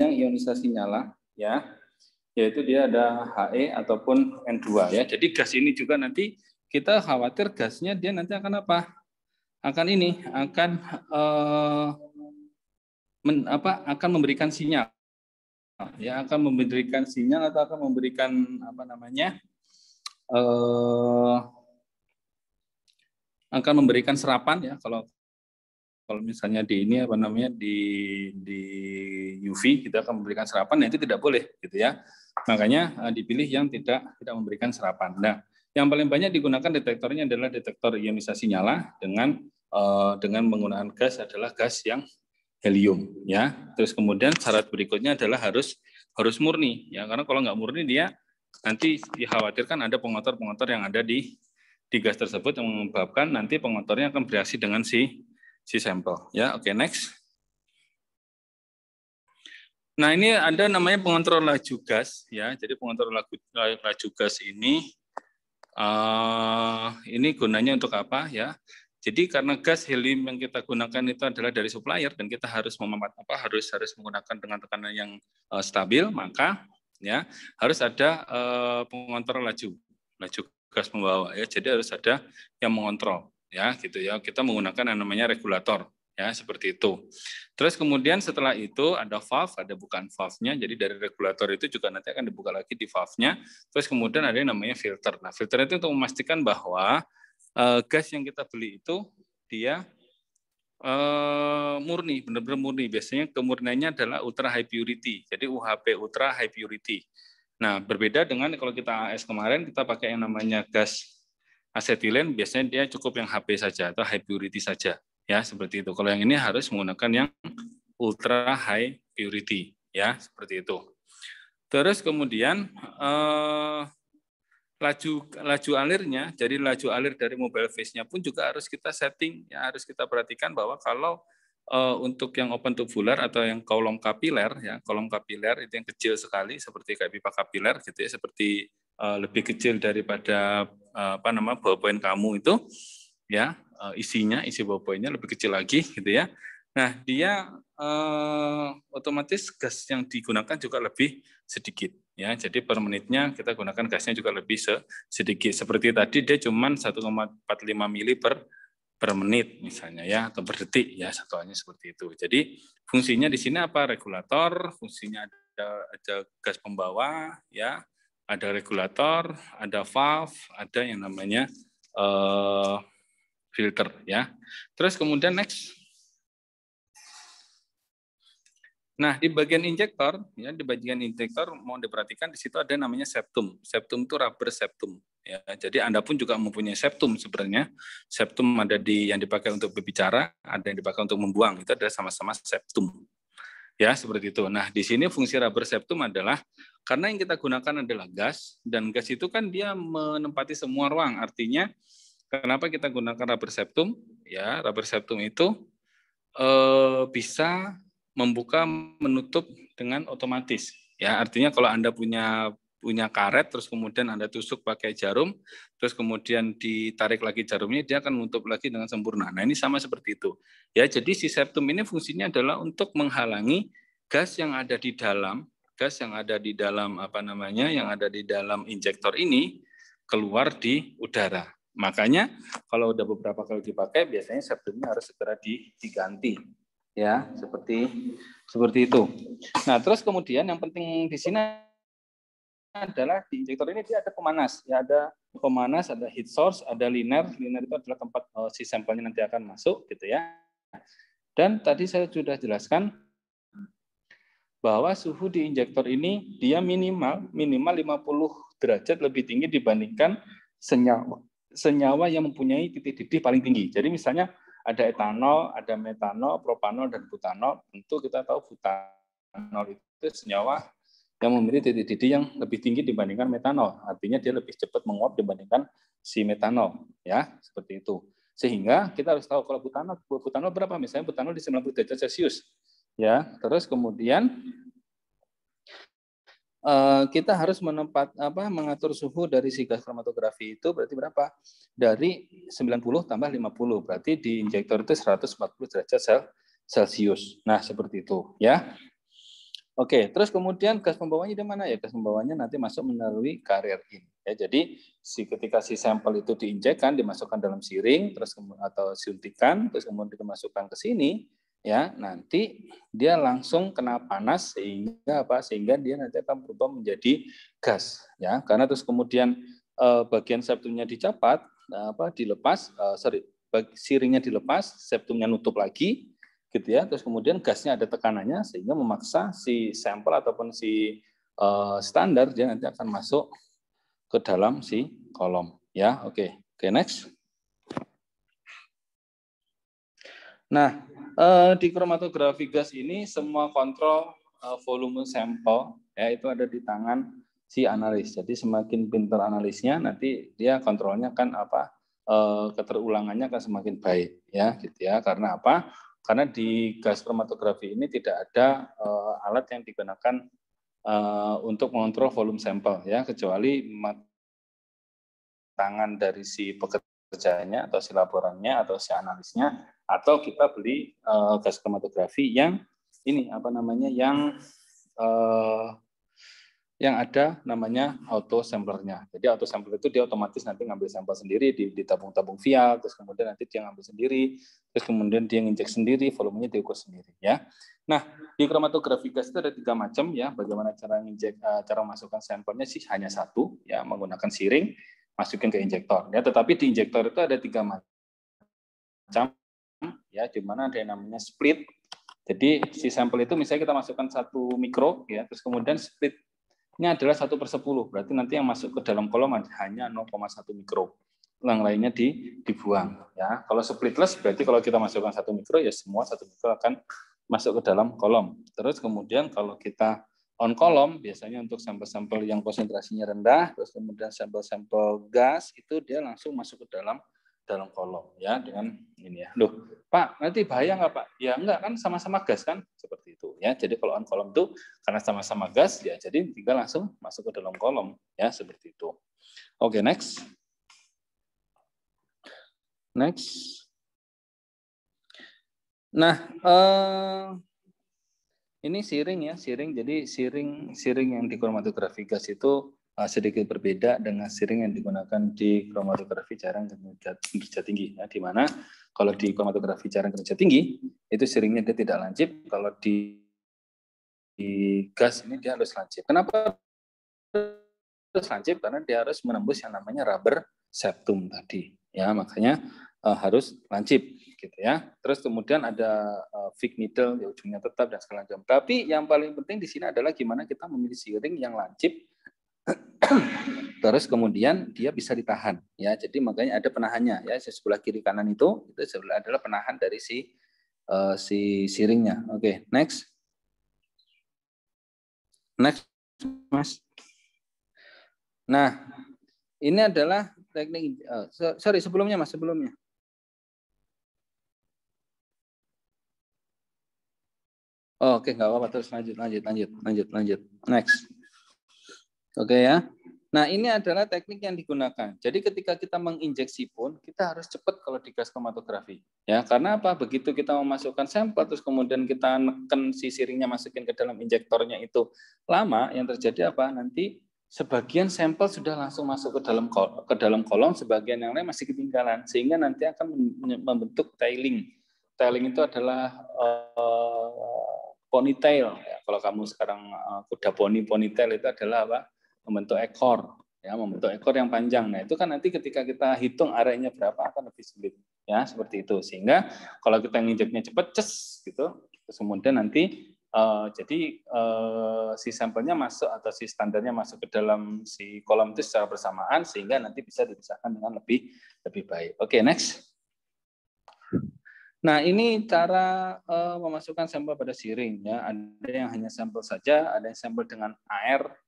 yang ionisasi nyala, ya, yaitu dia ada HE ataupun N2, ya. Jadi gas ini juga nanti kita khawatir gasnya dia nanti akan apa? Akan akan memberikan sinyal, ya, akan memberikan sinyal atau akan memberikan akan memberikan serapan, ya. Kalau misalnya di ini di UV kita akan memberikan serapan, nah itu tidak boleh, gitu ya. Makanya dipilih yang tidak memberikan serapan. Nah, yang paling banyak digunakan detektornya adalah detektor ionisasi nyala dengan menggunakan gas adalah gas yang helium, ya. Terus kemudian syarat berikutnya adalah harus murni, ya, karena kalau nggak murni dia nanti dikhawatirkan ada pengotor yang ada di gas tersebut yang menyebabkan nanti pengotornya akan bereaksi dengan si sampel, ya. Oke, next. Nah, ini ada namanya pengontrol laju gas, ya. Jadi pengontrol laju gas ini gunanya untuk apa, ya? Jadi karena gas helium yang kita gunakan itu adalah dari supplier dan kita harus harus menggunakan dengan tekanan yang stabil, maka ya harus ada pengontrol laju gas pembawa, ya. Jadi harus ada yang mengontrol, ya, gitu ya. Kita menggunakan yang namanya regulator, ya, seperti itu. Terus kemudian setelah itu ada valve, ada bukaan valve-nya. Jadi dari regulator itu juga nanti akan dibuka lagi di valve-nya. Terus kemudian ada yang namanya filter. Nah, filter itu untuk memastikan bahwa gas yang kita beli itu dia murni, benar-benar murni. Biasanya kemurniannya adalah ultra high purity. Jadi UHP ultra high purity. Nah, berbeda dengan kalau kita AS kemarin kita pakai yang namanya gas asetilen, biasanya dia cukup yang HP saja atau high purity saja, ya, seperti itu. Kalau yang ini harus menggunakan yang ultra high purity, ya, seperti itu. Terus kemudian laju alirnya, jadi laju alir dari mobile phase-nya pun juga harus kita setting, ya, harus kita perhatikan bahwa kalau untuk yang open tubular atau yang kolom kapiler, ya, kolom kapiler itu yang kecil sekali seperti kayak pipa kapiler, gitu ya, seperti lebih kecil daripada ballpoint kamu itu, ya, isi ballpointnya lebih kecil lagi, gitu ya. Nah, dia otomatis gas yang digunakan juga lebih sedikit, ya. Jadi per menitnya kita gunakan gasnya juga lebih sedikit. Seperti tadi dia cuma 1,45 mili per menit misalnya, ya, atau per detik, ya, satuannya seperti itu. Jadi fungsinya di sini apa? Regulator, fungsinya ada ada gas pembawa, ya, ada regulator, ada valve, ada yang namanya filter, ya. Terus kemudian next. Nah, di bagian injektor, ya, di bagian injektor mau diperhatikan di situ ada namanya septum. Septum itu rubber septum. Ya, jadi Anda pun juga mempunyai septum sebenarnya. Septum ada yang dipakai untuk berbicara, ada yang dipakai untuk membuang. Itu adalah sama-sama septum. Ya, seperti itu. Nah, di sini fungsi rubber septum adalah karena yang kita gunakan adalah gas, dan gas itu kan dia menempati semua ruang. Artinya, kenapa kita gunakan rubber septum? Ya, rubber septum itu bisa membuka menutup dengan otomatis. Ya, artinya kalau Anda punya karet, terus kemudian Anda tusuk pakai jarum, terus kemudian ditarik lagi jarumnya, dia akan menutup lagi dengan sempurna. Nah, ini sama seperti itu. Ya, jadi si septum ini fungsinya adalah untuk menghalangi gas yang ada di dalam, yang ada di dalam injektor ini keluar di udara. Makanya kalau udah beberapa kali dipakai, biasanya septumnya harus segera diganti. Ya, seperti itu. Nah, terus kemudian yang penting di sini adalah di injektor ini dia ada pemanas. Ya, ada pemanas, ada heat source, ada liner. Liner itu adalah tempat si sampelnya nanti akan masuk, gitu ya. Dan tadi saya sudah jelaskan bahwa suhu di injektor ini dia minimal 50 derajat lebih tinggi dibandingkan senyawa yang mempunyai titik didih paling tinggi. Jadi misalnya ada etanol, ada metanol, propanol, dan butanol. Tentu kita tahu butanol itu senyawa yang memiliki titik didih yang lebih tinggi dibandingkan metanol. Artinya dia lebih cepat menguap dibandingkan si metanol. Ya, seperti itu. Sehingga kita harus tahu kalau butanol berapa. Misalnya butanol di 90 derajat Celcius. Ya, terus kemudian kita harus mengatur suhu dari si gas kromatografi itu berarti berapa? Dari 90 tambah 50. Berarti di injektor itu 140 derajat Celcius. Nah, seperti itu, ya. Oke, terus kemudian gas pembawanya di mana ya? Gas pembawanya nanti masuk melalui carrier in. Ya, jadi ketika si sampel itu diinjekkan, dimasukkan dalam siring, terus atau suntikan, terus kemudian dimasukkan ke sini, ya, nanti dia langsung kena panas sehingga dia nanti akan berubah menjadi gas, ya, karena terus kemudian bagian septumnya dicapat, dilepas, siringnya dilepas, septumnya nutup lagi, gitu ya, terus kemudian gasnya ada tekanannya sehingga memaksa si sampel ataupun si standar dia nanti akan masuk ke dalam si kolom, ya. Oke, next. Nah, di kromatografi gas ini semua kontrol volume sampel ya itu ada di tangan si analis. Jadi semakin pintar analisnya nanti dia kontrolnya kan keterulangannya akan semakin baik ya gitu ya. Karena apa? Karena di gas kromatografi ini tidak ada alat yang digunakan untuk mengontrol volume sampel ya kecuali tangan dari si pekerjanya atau si laborannya atau si analisnya, atau kita beli gas kromatografi yang ini yang ada namanya auto samplernya. Jadi auto sampler itu dia otomatis nanti ngambil sampel sendiri di tabung-tabung vial, terus kemudian nanti dia ngambil sendiri, terus kemudian dia nginjek sendiri, volumenya diukur sendiri ya. Nah, di kromatografi gas itu ada 3 macam ya. Bagaimana cara memasukkan sampelnya sih hanya satu ya, menggunakan siring masukin ke injektor ya. Tetapi di injektor itu ada 3 macam ya, di mana ada yang namanya split. Jadi si sampel itu misalnya kita masukkan 1 mikro ya, terus kemudian splitnya adalah 1/10. Berarti nanti yang masuk ke dalam kolom hanya 0,1 mikro. Yang lainnya dibuang ya. Kalau splitless berarti kalau kita masukkan 1 mikro ya semua 1 mikro akan masuk ke dalam kolom. Terus kemudian kalau kita on kolom biasanya untuk sampel-sampel yang konsentrasinya rendah, terus kemudian sampel-sampel gas itu dia langsung masuk ke dalam kolom ya dengan ini ya. Loh, Pak, nanti bahaya nggak Pak? Ya enggak, kan sama-sama gas kan, seperti itu ya. Jadi kalau on kolom itu karena sama-sama gas ya, jadi tinggal langsung masuk ke dalam kolom ya, seperti itu. Oke, next. Nah, ini siring ya, Jadi siring yang di kromatografi gas itu sedikit berbeda dengan siring yang digunakan di kromatografi jarang kinerja tinggi ya, di mana kalau di kromatografi jarang kinerja tinggi itu siringnya dia tidak lancip, kalau di gas ini dia harus lancip. Kenapa harus lancip? Karena dia harus menembus yang namanya rubber septum tadi. Ya, makanya harus lancip gitu ya. Terus kemudian ada fig needle di ujungnya tetap dan segala macam. Tapi yang paling penting di sini adalah gimana kita memilih siring yang lancip. Terus kemudian dia bisa ditahan ya. Jadi makanya ada penahannya ya. Sebelah kiri kanan itu adalah penahan dari si siringnya. Oke, next. Next, Mas. Nah, ini adalah teknik. Sorry, sebelumnya Mas, sebelumnya. Oke, nggak apa-apa. Terus lanjut. Next. Oke ya. Nah, ini adalah teknik yang digunakan. Jadi ketika kita menginjeksi pun, kita harus cepat kalau di gas kromatografi. Ya, karena apa? Begitu kita memasukkan sampel, terus kemudian kita neken si siringnya masukin ke dalam injektornya itu lama, yang terjadi apa? Nanti sebagian sampel sudah langsung masuk ke dalam kolom, sebagian yang lain masih ketinggalan, sehingga nanti akan membentuk tailing. Tailing itu adalah ponytail. Ya, kalau kamu sekarang kuda ponytail itu adalah apa? Membentuk ekor, ya, membentuk ekor yang panjang. Nah, itu kan nanti ketika kita hitung areanya berapa akan lebih sulit, ya, seperti itu. Sehingga kalau kita nginjeknya cepat, gitu, terus kemudian nanti si sampelnya masuk atau si standarnya masuk ke dalam si kolom itu secara bersamaan, sehingga nanti bisa dipisahkan dengan lebih baik. Oke, next. Nah, ini cara memasukkan sampel pada siring, ya. Ada yang hanya sampel saja, ada yang sampel dengan air,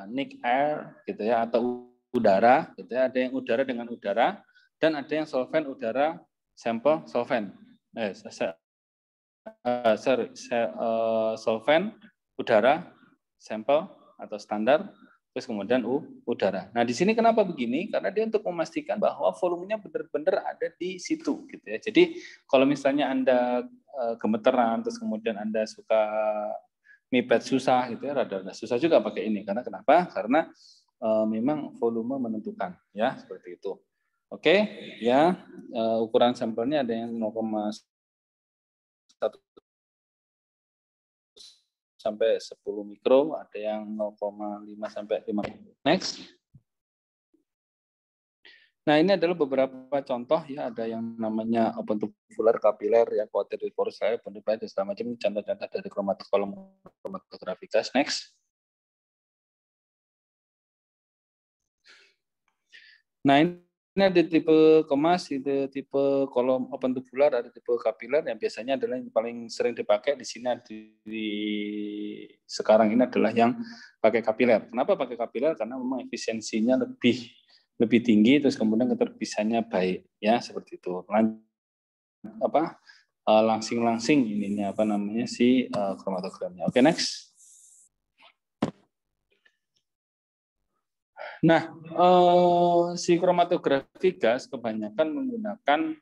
nick air gitu ya, atau udara gitu ya. Ada yang udara dengan udara dan ada yang solvent udara sampel solvent. Solvent udara sampel atau standar terus kemudian udara. Nah, di sini kenapa begini? Karena dia untuk memastikan bahwa volumenya benar-benar ada di situ gitu ya. Jadi kalau misalnya Anda gemeteran terus kemudian Anda suka mipet susah gitu ya, rada susah juga pakai ini. Karena kenapa? Karena memang volume menentukan ya, seperti itu. Oke, ya. Ukuran sampelnya ada yang 0,1 sampai 10 mikro, ada yang 0,5 sampai 5 mikro. Next. Nah, ini adalah beberapa contoh ya, ada yang namanya open tubular, kapiler, ya, quaternary porous layer, dan segala macam, contoh-contoh dari kromatografi gas. Next. Nah, ini ada tipe kemas, ada tipe kolom open tubular, ada tipe kapiler, yang biasanya adalah yang paling sering dipakai di sini sekarang ini adalah yang pakai kapiler. Kenapa pakai kapiler? Karena memang efisiensinya lebih tinggi, terus kemudian keterpisahannya baik, ya, seperti itu. Langsing-langsing ininya si kromatogramnya. Oke, next. Nah, si kromatografi gas kebanyakan menggunakan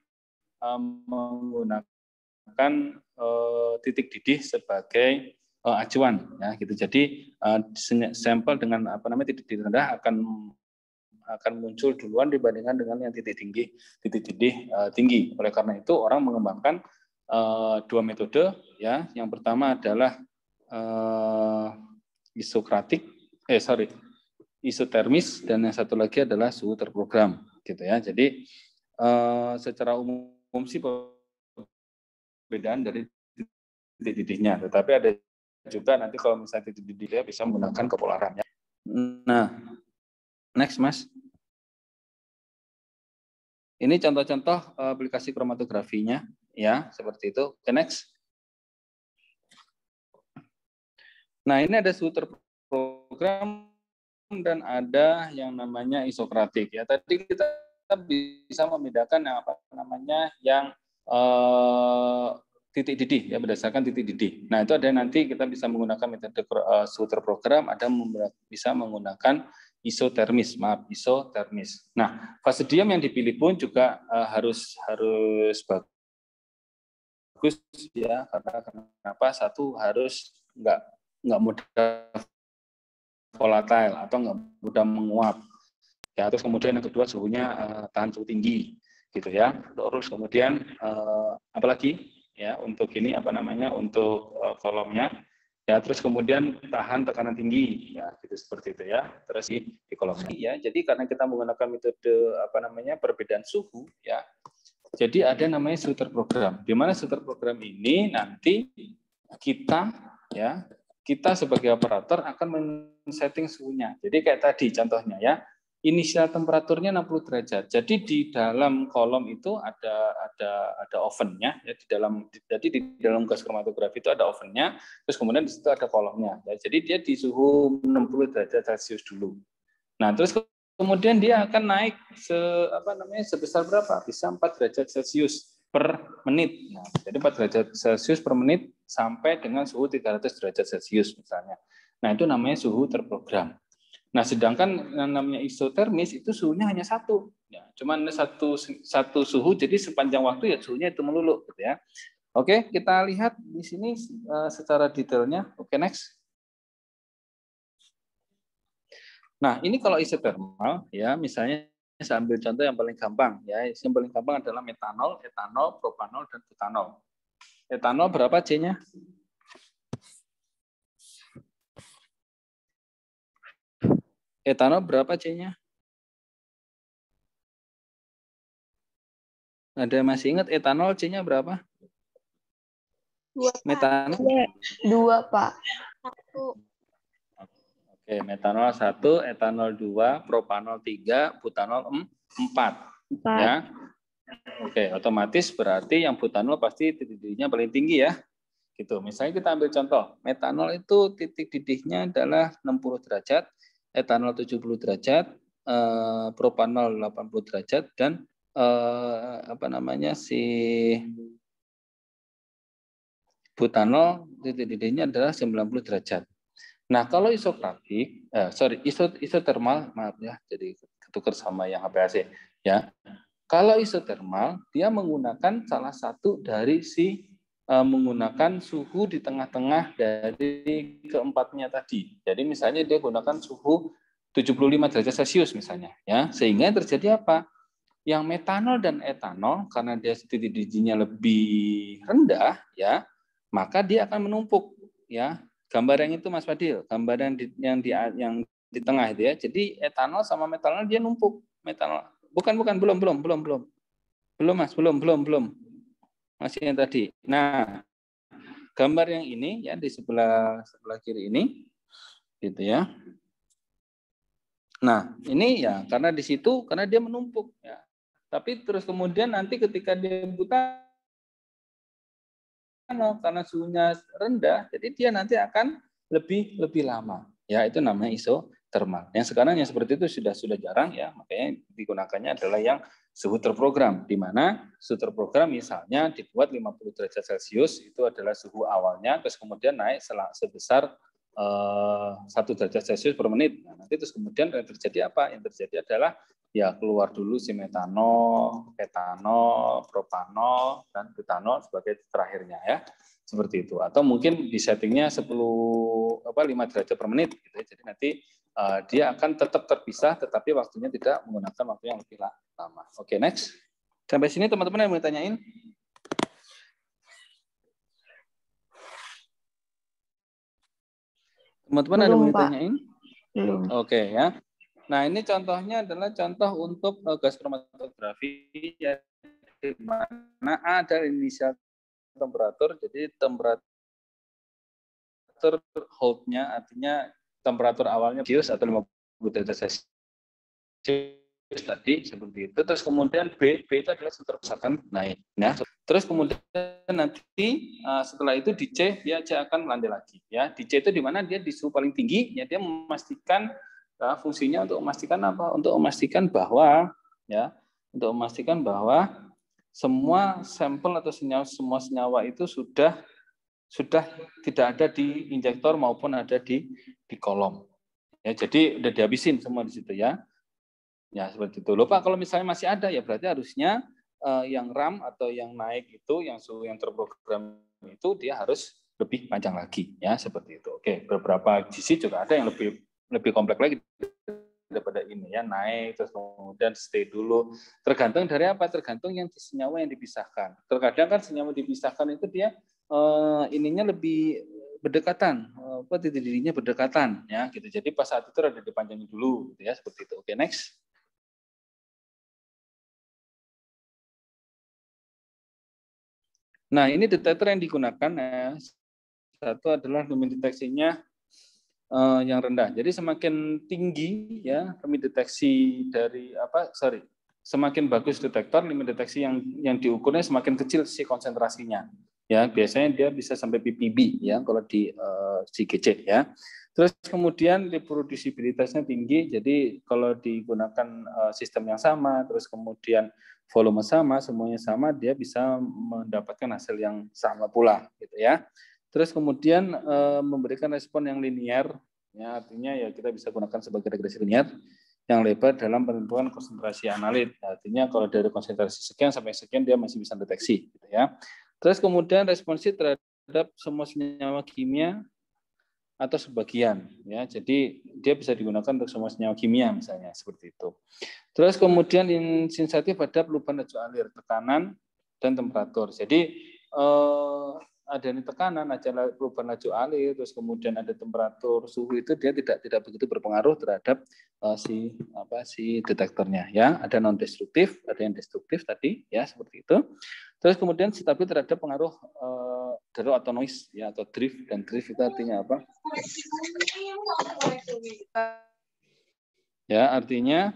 titik didih sebagai acuan, ya, gitu. Jadi sampel dengan titik didih rendah akan muncul duluan dibandingkan dengan yang titik didih tinggi. Oleh karena itu orang mengembangkan dua metode, ya. Yang pertama adalah isotermis, dan yang satu lagi adalah suhu terprogram, gitu ya. Jadi secara umum sih perbedaan dari titik didihnya, tetapi ada juga nanti kalau misalnya titik didihnya bisa menggunakan kepolarannya. Nah, next, Mas. Ini contoh-contoh aplikasi kromatografinya, ya, seperti itu. Oke, next. Nah, ini ada suhu terprogram dan ada yang namanya isokratik, ya. Tadi kita bisa membedakan yang titik didih, ya, berdasarkan titik didih. Nah, itu ada nanti kita bisa menggunakan metode suhu terprogram, ada bisa menggunakan isotermis. Nah, fase diam yang dipilih pun juga harus bagus, ya, karena kenapa? Satu, harus nggak mudah volatile atau nggak mudah menguap, ya. Terus kemudian yang kedua, suhunya tahan suhu tinggi, gitu ya. Terus kemudian apalagi, ya, untuk ini untuk kolomnya Ya, terus kemudian tahan tekanan tinggi, ya, gitu seperti itu ya. Terus di kolom ini ya. Jadi karena kita menggunakan metode perbedaan suhu, ya. Jadi ada namanya suhu terprogram. Di mana suhu terprogram ini nanti kita sebagai operator akan men-setting suhunya. Jadi kayak tadi contohnya ya. Inisial temperaturnya 60 derajat. Jadi di dalam kolom itu ada ovennya ya, di dalam gas kromatografi itu ada ovennya, terus kemudian di situ ada kolomnya. Ya, jadi dia di suhu 60 derajat Celcius dulu. Nah, terus kemudian dia akan naik sebesar berapa? Bisa 4 derajat Celcius per menit. Nah, jadi 4 derajat Celcius per menit sampai dengan suhu 300 derajat Celcius misalnya. Nah, itu namanya suhu terprogram. Nah, sedangkan yang namanya isotermis itu suhunya hanya satu, ya, cuman satu suhu, jadi sepanjang waktu ya suhunya itu melulu, gitu ya. Oke, kita lihat di sini secara detailnya. Oke, next. Nah, ini kalau isotermal, ya, misalnya saya ambil contoh yang paling gampang, ya, yang paling gampang adalah metanol, etanol, propanol, dan butanol. Etanol berapa C-nya? Etanol berapa C-nya? Ada masih ingat etanol C-nya berapa? 2, Metanol? 2, Pak. 1. Oke, metanol 1, etanol 2, propanol 3, butanol 4. Ya. Oke, otomatis berarti yang butanol pasti titik didihnya paling tinggi ya. Gitu. Misalnya kita ambil contoh, metanol itu titik didihnya adalah 60 derajat, etanol 70 derajat, propanol 80 derajat, dan butanol titik didihnya adalah 90 derajat. Nah, kalau isotermal, maaf ya, jadi ketukar sama yang HPAC ya. Kalau isotermal, dia menggunakan salah satu dari menggunakan suhu di tengah-tengah dari keempatnya tadi. Jadi misalnya dia gunakan suhu 75 derajat Celcius misalnya, ya. Sehingga yang terjadi apa? Yang metanol dan etanol karena dia titik didihnya lebih rendah, ya, maka dia akan menumpuk, ya. Gambar yang itu Mas Fadil, gambar yang di tengah itu ya. Jadi etanol sama metanol dia numpuk. Metanol belum Mas, belum. Masih yang tadi. Nah, gambar yang ini ya di sebelah kiri ini gitu ya. Nah, ini ya karena di situ karena dia menumpuk ya. Tapi terus kemudian nanti ketika dia butanol karena suhunya rendah, jadi dia nanti akan lebih lama. Ya, itu namanya isotermal. Yang sekarang yang seperti itu sudah jarang ya, makanya digunakannya adalah yang suhu terprogram, di mana suhu terprogram misalnya dibuat 50 derajat Celcius, itu adalah suhu awalnya, terus kemudian naik sebesar 1 derajat Celcius per menit. Nah, nanti terus kemudian yang terjadi apa? Yang terjadi adalah ya keluar dulu si metanol, etanol, propanol, dan butanol sebagai terakhirnya ya. Seperti itu. Atau mungkin di settingnya 5 derajat per menit gitu ya. Jadi nanti dia akan tetap terpisah tetapi waktunya tidak menggunakan waktu yang lebih lama. Oke, next. Sampai sini teman-teman yang mau tanyain? Teman-teman ada yang mau ditanyain? Belum. Oke ya. Nah, ini contohnya adalah contoh untuk gas kromatografi ya, di mana ada inisial temperatur, jadi temperatur hold-nya artinya temperatur awalnya Celsius atau 50 derajat Celsius tadi seperti itu. Terus kemudian B itu adalah misalkan naik. Nah, terus kemudian nanti setelah itu di C dia akan melandai lagi ya. Di C itu di mana dia di suhu paling tinggi ya, dia memastikan fungsinya untuk memastikan apa? Untuk memastikan bahwa semua sampel atau semua senyawa itu sudah tidak ada di injektor maupun ada di kolom. Ya, jadi udah dihabisin semua di situ ya. Ya, seperti itu. Loh Pak, kalau misalnya masih ada ya berarti harusnya yang RAM atau yang naik itu yang suhu yang terprogram itu dia harus lebih panjang lagi ya, seperti itu. Oke, beberapa GC juga ada yang lebih kompleks lagi daripada ini ya, naik terus kemudian stay dulu. Tergantung dari apa? Tergantung yang senyawa yang dipisahkan. Terkadang kan senyawa dipisahkan itu dia ininya lebih berdekatan, titik didihnya berdekatan, ya gitu. Jadi pas saat itu ada dipanjangin dulu, gitu ya, seperti itu. Oke, next. Nah, ini detektor yang digunakan. Satu adalah limit deteksinya yang rendah. Jadi semakin tinggi ya limit deteksi dari semakin bagus detektor, limit deteksi yang diukurnya semakin kecil si konsentrasinya. Ya, biasanya dia bisa sampai ppb ya kalau di GC ya. Terus kemudian reproducibilitasnya tinggi. Jadi kalau digunakan sistem yang sama, terus kemudian volume sama, semuanya sama, dia bisa mendapatkan hasil yang sama pula gitu ya. Terus kemudian memberikan respon yang linear, ya artinya ya kita bisa gunakan sebagai regresi linear yang lebar dalam penentuan konsentrasi analit. Artinya kalau dari konsentrasi sekian sampai sekian dia masih bisa deteksi, gitu ya. Terus kemudian responsif terhadap semua senyawa kimia atau sebagian, ya. Jadi dia bisa digunakan untuk semua senyawa kimia misalnya seperti itu. Terus kemudian sensitif pada perubahan laju alir, tekanan dan temperatur. Jadi ada ini tekanan, ada perubahan laju alir, terus kemudian ada temperatur, suhu itu dia tidak begitu berpengaruh terhadap si detektornya ya. Ada non destruktif, ada yang destruktif tadi ya seperti itu. Terus kemudian stabil terhadap pengaruh draw atau noise ya atau drift, dan drift itu artinya apa? Ya, artinya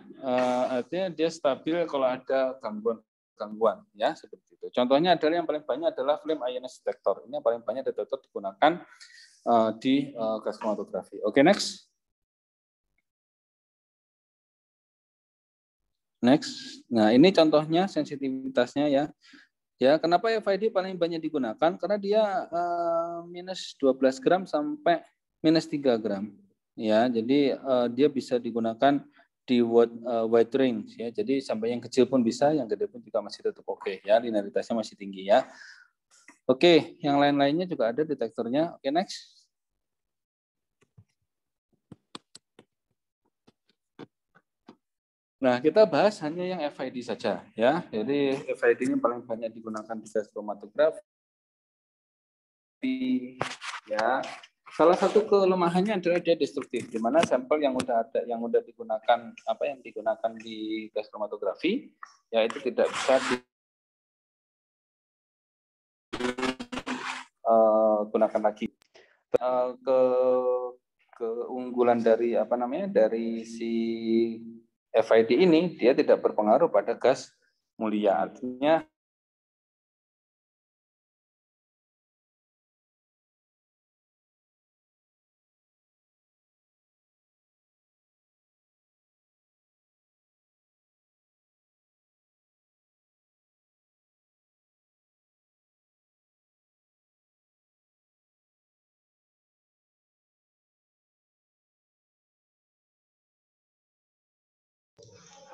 dia stabil kalau ada gangguan ya seperti itu. Contohnya adalah yang paling banyak adalah flame ionized detector. Ini yang paling banyak detektor digunakan di gas kromatografi. Oke, next. Next. Nah, ini contohnya sensitivitasnya ya. Ya, kenapa FID paling banyak digunakan? Karena dia minus 12 gram sampai minus 3 gram. Ya, jadi dia bisa digunakan di wide range ya. Jadi sampai yang kecil pun bisa, yang gede pun juga masih tetap oke ya. Linearitasnya masih tinggi ya. Oke, yang lain-lainnya juga ada detektornya. Oke, next. Nah, kita bahas hanya yang FID saja ya. Jadi FID ini paling banyak digunakan di gas kromatografi ya. Salah satu kelemahannya adalah dia destruktif, di mana sampel yang udah digunakan di gas kromatografi ya itu tidak bisa digunakan lagi. Keunggulan dari dari si FID ini dia tidak berpengaruh pada gas mulia, artinya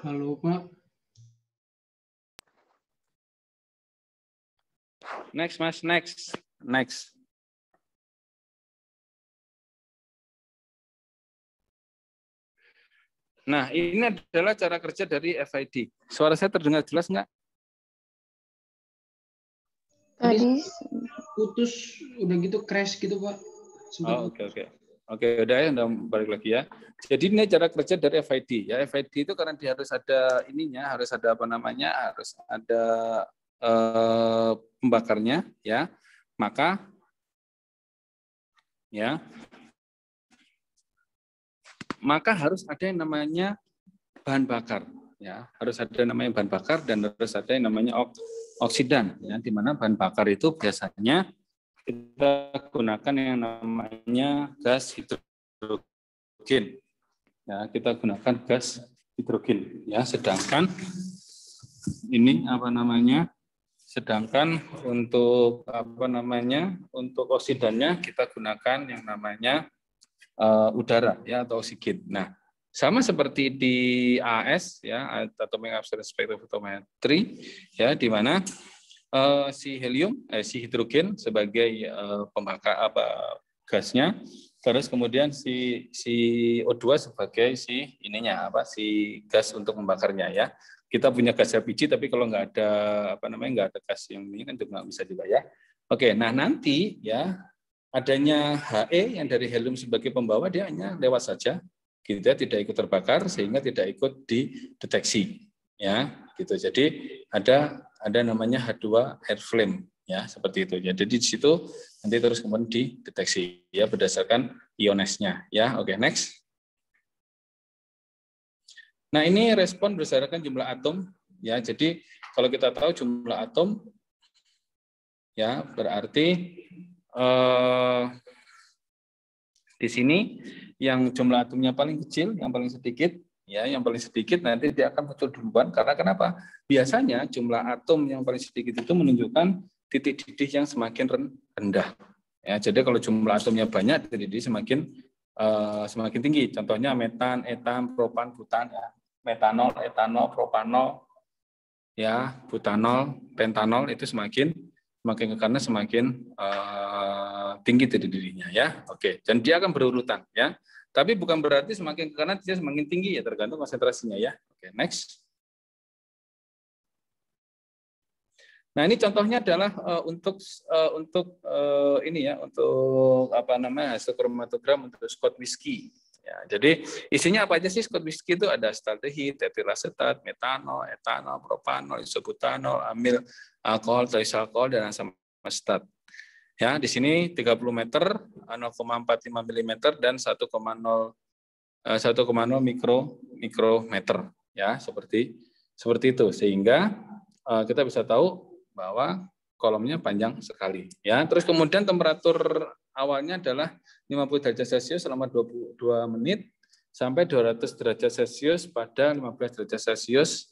Halo Pak. Next, Mas. Next. Nah, ini adalah cara kerja dari FID. Suara saya terdengar jelas nggak? Tadi Putus, udah gitu crash gitu Pak. Oke, udah balik lagi ya. Jadi ini cara kerja dari FID ya. FID itu karena dia harus ada harus ada pembakarnya ya. Maka harus ada yang namanya bahan bakar ya. Harus ada yang namanya bahan bakar dan harus ada yang namanya oksidan ya, di mana bahan bakar itu biasanya kita gunakan yang namanya gas hidrogen. Ya, kita gunakan gas hidrogen ya, sedangkan untuk untuk oksidannya kita gunakan yang namanya udara ya atau oksigen. Nah, sama seperti di AS ya, Atomic Absorption Spectrophotometry ya, di mana si hidrogen sebagai pembakar gasnya, terus kemudian si O2 sebagai si gas untuk membakarnya ya. Kita punya gas LPG, tapi kalau nggak ada gas yang ini kan juga nggak bisa juga ya. Oke, nah nanti ya adanya HE yang dari helium sebagai pembawa, dia hanya lewat saja, gitu ya, tidak ikut terbakar sehingga tidak ikut dideteksi, ya, gitu. Jadi ada namanya H2 air flame, ya, seperti itu. Jadi di situ nanti terus kemudian dideteksi, ya, berdasarkan ionesnya, ya. Oke, next. Nah, ini respon berdasarkan jumlah atom, ya. Jadi kalau kita tahu jumlah atom, ya, berarti di sini yang jumlah atomnya paling kecil, yang paling sedikit, ya, yang paling sedikit nanti dia akan muncul duluan. Karena kenapa? Biasanya jumlah atom yang paling sedikit itu menunjukkan titik didih yang semakin rendah. Ya, jadi kalau jumlah atomnya banyak, titik didih semakin tinggi. Contohnya metan, etan, propan, butan, ya. Metanol, etanol, propanol, ya, butanol, pentanol itu semakin ke kanan semakin tinggi titik didihnya, ya. Oke, dan dia akan berurutan, ya. Tapi bukan berarti semakin ke kanan dia semakin tinggi, ya, tergantung konsentrasinya, ya. Oke, next. Nah, ini contohnya adalah untuk ini, ya, untuk apa namanya, hasil kromatogram untuk Scott whisky. Ya, jadi isinya apa aja sih Scott whisky itu? Ada astaldehid, etilasetat, metanol, etanol, propanol, isobutanol, amil alkohol, trisalkohol, dan asam asetat. Ya, di sini 30 meter, 0,45 mm dan 1,0 mikrometer, ya, seperti itu, sehingga kita bisa tahu bahwa kolomnya panjang sekali, ya. Terus kemudian temperatur awalnya adalah 50 derajat Celcius selama 22 menit sampai 200 derajat Celcius pada 15 derajat Celcius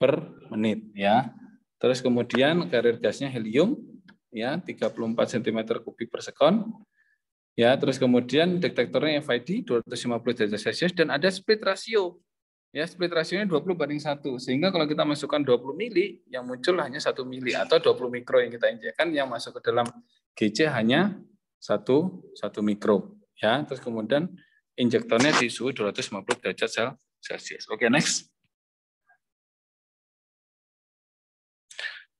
per menit, ya. Terus kemudian carrier gasnya helium, ya, 34 cm3 per sekon. Ya, terus kemudian detektornya FID 250 derajat Celcius dan ada split ratio. Ya, split rasionya 20:1. Sehingga kalau kita masukkan 20 mili, yang muncul hanya 1 mili atau 20 mikro yang kita injekkan, yang masuk ke dalam GC hanya 1 mikro. Ya, terus kemudian injektornya di suhu 250 derajat Celcius. Oke, next.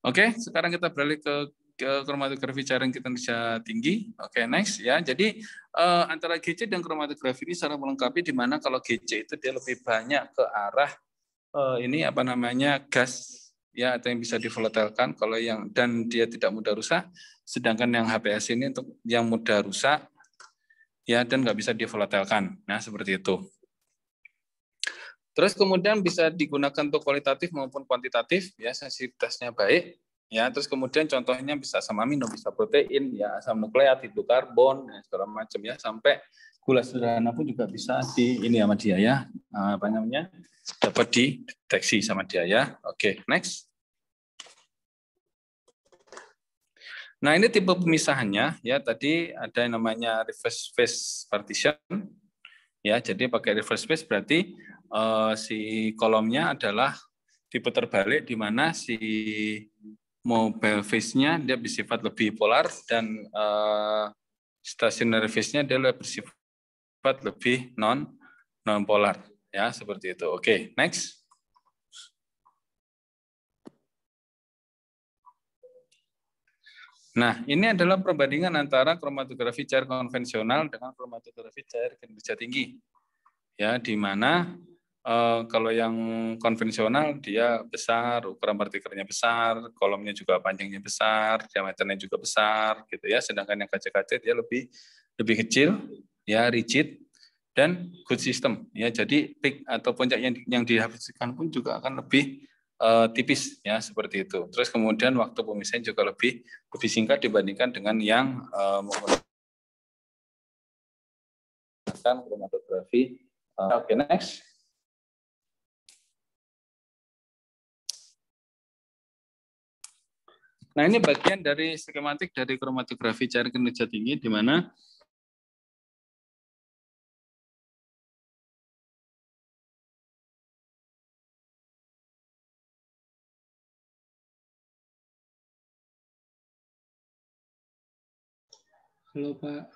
Oke, sekarang kita beralih ke kromatografi cairan kinesia tinggi. Oke, next, ya. Jadi antara GC dan kromatografi ini secara melengkapi, di mana kalau GC itu dia lebih banyak ke arah ini apa namanya, gas, ya, atau yang bisa divolatilkan, kalau yang dan dia tidak mudah rusak. Sedangkan yang HPS ini untuk yang mudah rusak, ya, dan nggak bisa divolatilkan. Nah, seperti itu. Terus kemudian bisa digunakan untuk kualitatif maupun kuantitatif, ya, sensitivitasnya baik, ya. Terus kemudian contohnya bisa asam amino, bisa protein, ya, asam nukleat, hidrokarbon, ya, segala macam, ya, sampai gula sederhana pun juga bisa ini sama dia, ya, apa namanya, dapat dideteksi sama dia, ya. Oke, next. Nah, ini tipe pemisahannya, ya. Tadi ada yang namanya reverse phase partition. Ya, jadi pakai reverse phase berarti si kolomnya adalah diputar balik, di mana si mobile phase-nya dia bersifat lebih polar dan stationary phase-nya dia bersifat lebih non polar, ya, seperti itu. Oke, next. Nah, ini adalah perbandingan antara kromatografi cair konvensional dengan kromatografi cair kinesia tinggi. Ya, di mana kalau yang konvensional dia besar, ukuran partikelnya besar, kolomnya juga panjangnya besar, diameternya juga besar, gitu, ya. Sedangkan yang KC-KC dia lebih kecil, ya, rigid dan good system, ya. Jadi peak atau puncak yang dihasilkan pun juga akan lebih tipis, ya, seperti itu. Terus kemudian waktu pemisahan juga lebih singkat dibandingkan dengan yang menggunakan kromatografi. Oke, next. Nah, ini bagian dari skematik dari kromatografi cair kinesia tinggi, di mana Halo, Pak.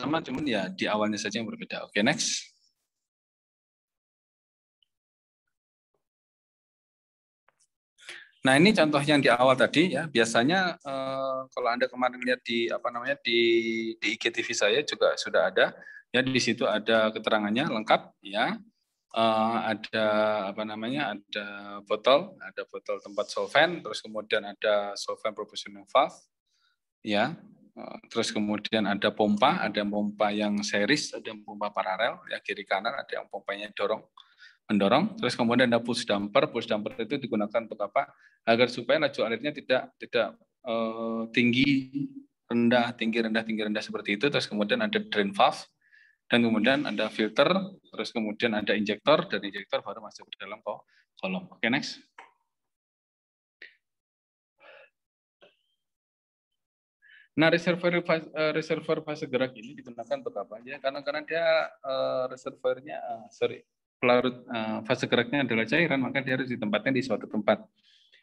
sama, cuman ya di awalnya saja yang berbeda. Oke, next. Nah, ini contoh yang di awal tadi ya. Biasanya kalau Anda kemarin lihat di di IGTV saya juga sudah ada ya, di situ ada keterangannya lengkap ya. Ada ada botol tempat solvent, terus kemudian ada solvent proportional valve ya. Terus kemudian ada pompa yang series, ada yang pompa paralel ya, kiri kanan, ada yang pompanya mendorong. Terus kemudian ada push damper itu digunakan untuk apa? Agar supaya laju airnya tidak tinggi rendah seperti itu. Terus kemudian ada drain valve, dan kemudian ada filter, terus kemudian ada injektor, dan injektor baru masuk ke dalam kolom. Oke, next. Nah, reservoir fase gerak ini digunakan untuk apa ya? Karena dia reservoirnya pelarut fase geraknya adalah cairan, maka dia harus ditempatkan di suatu tempat.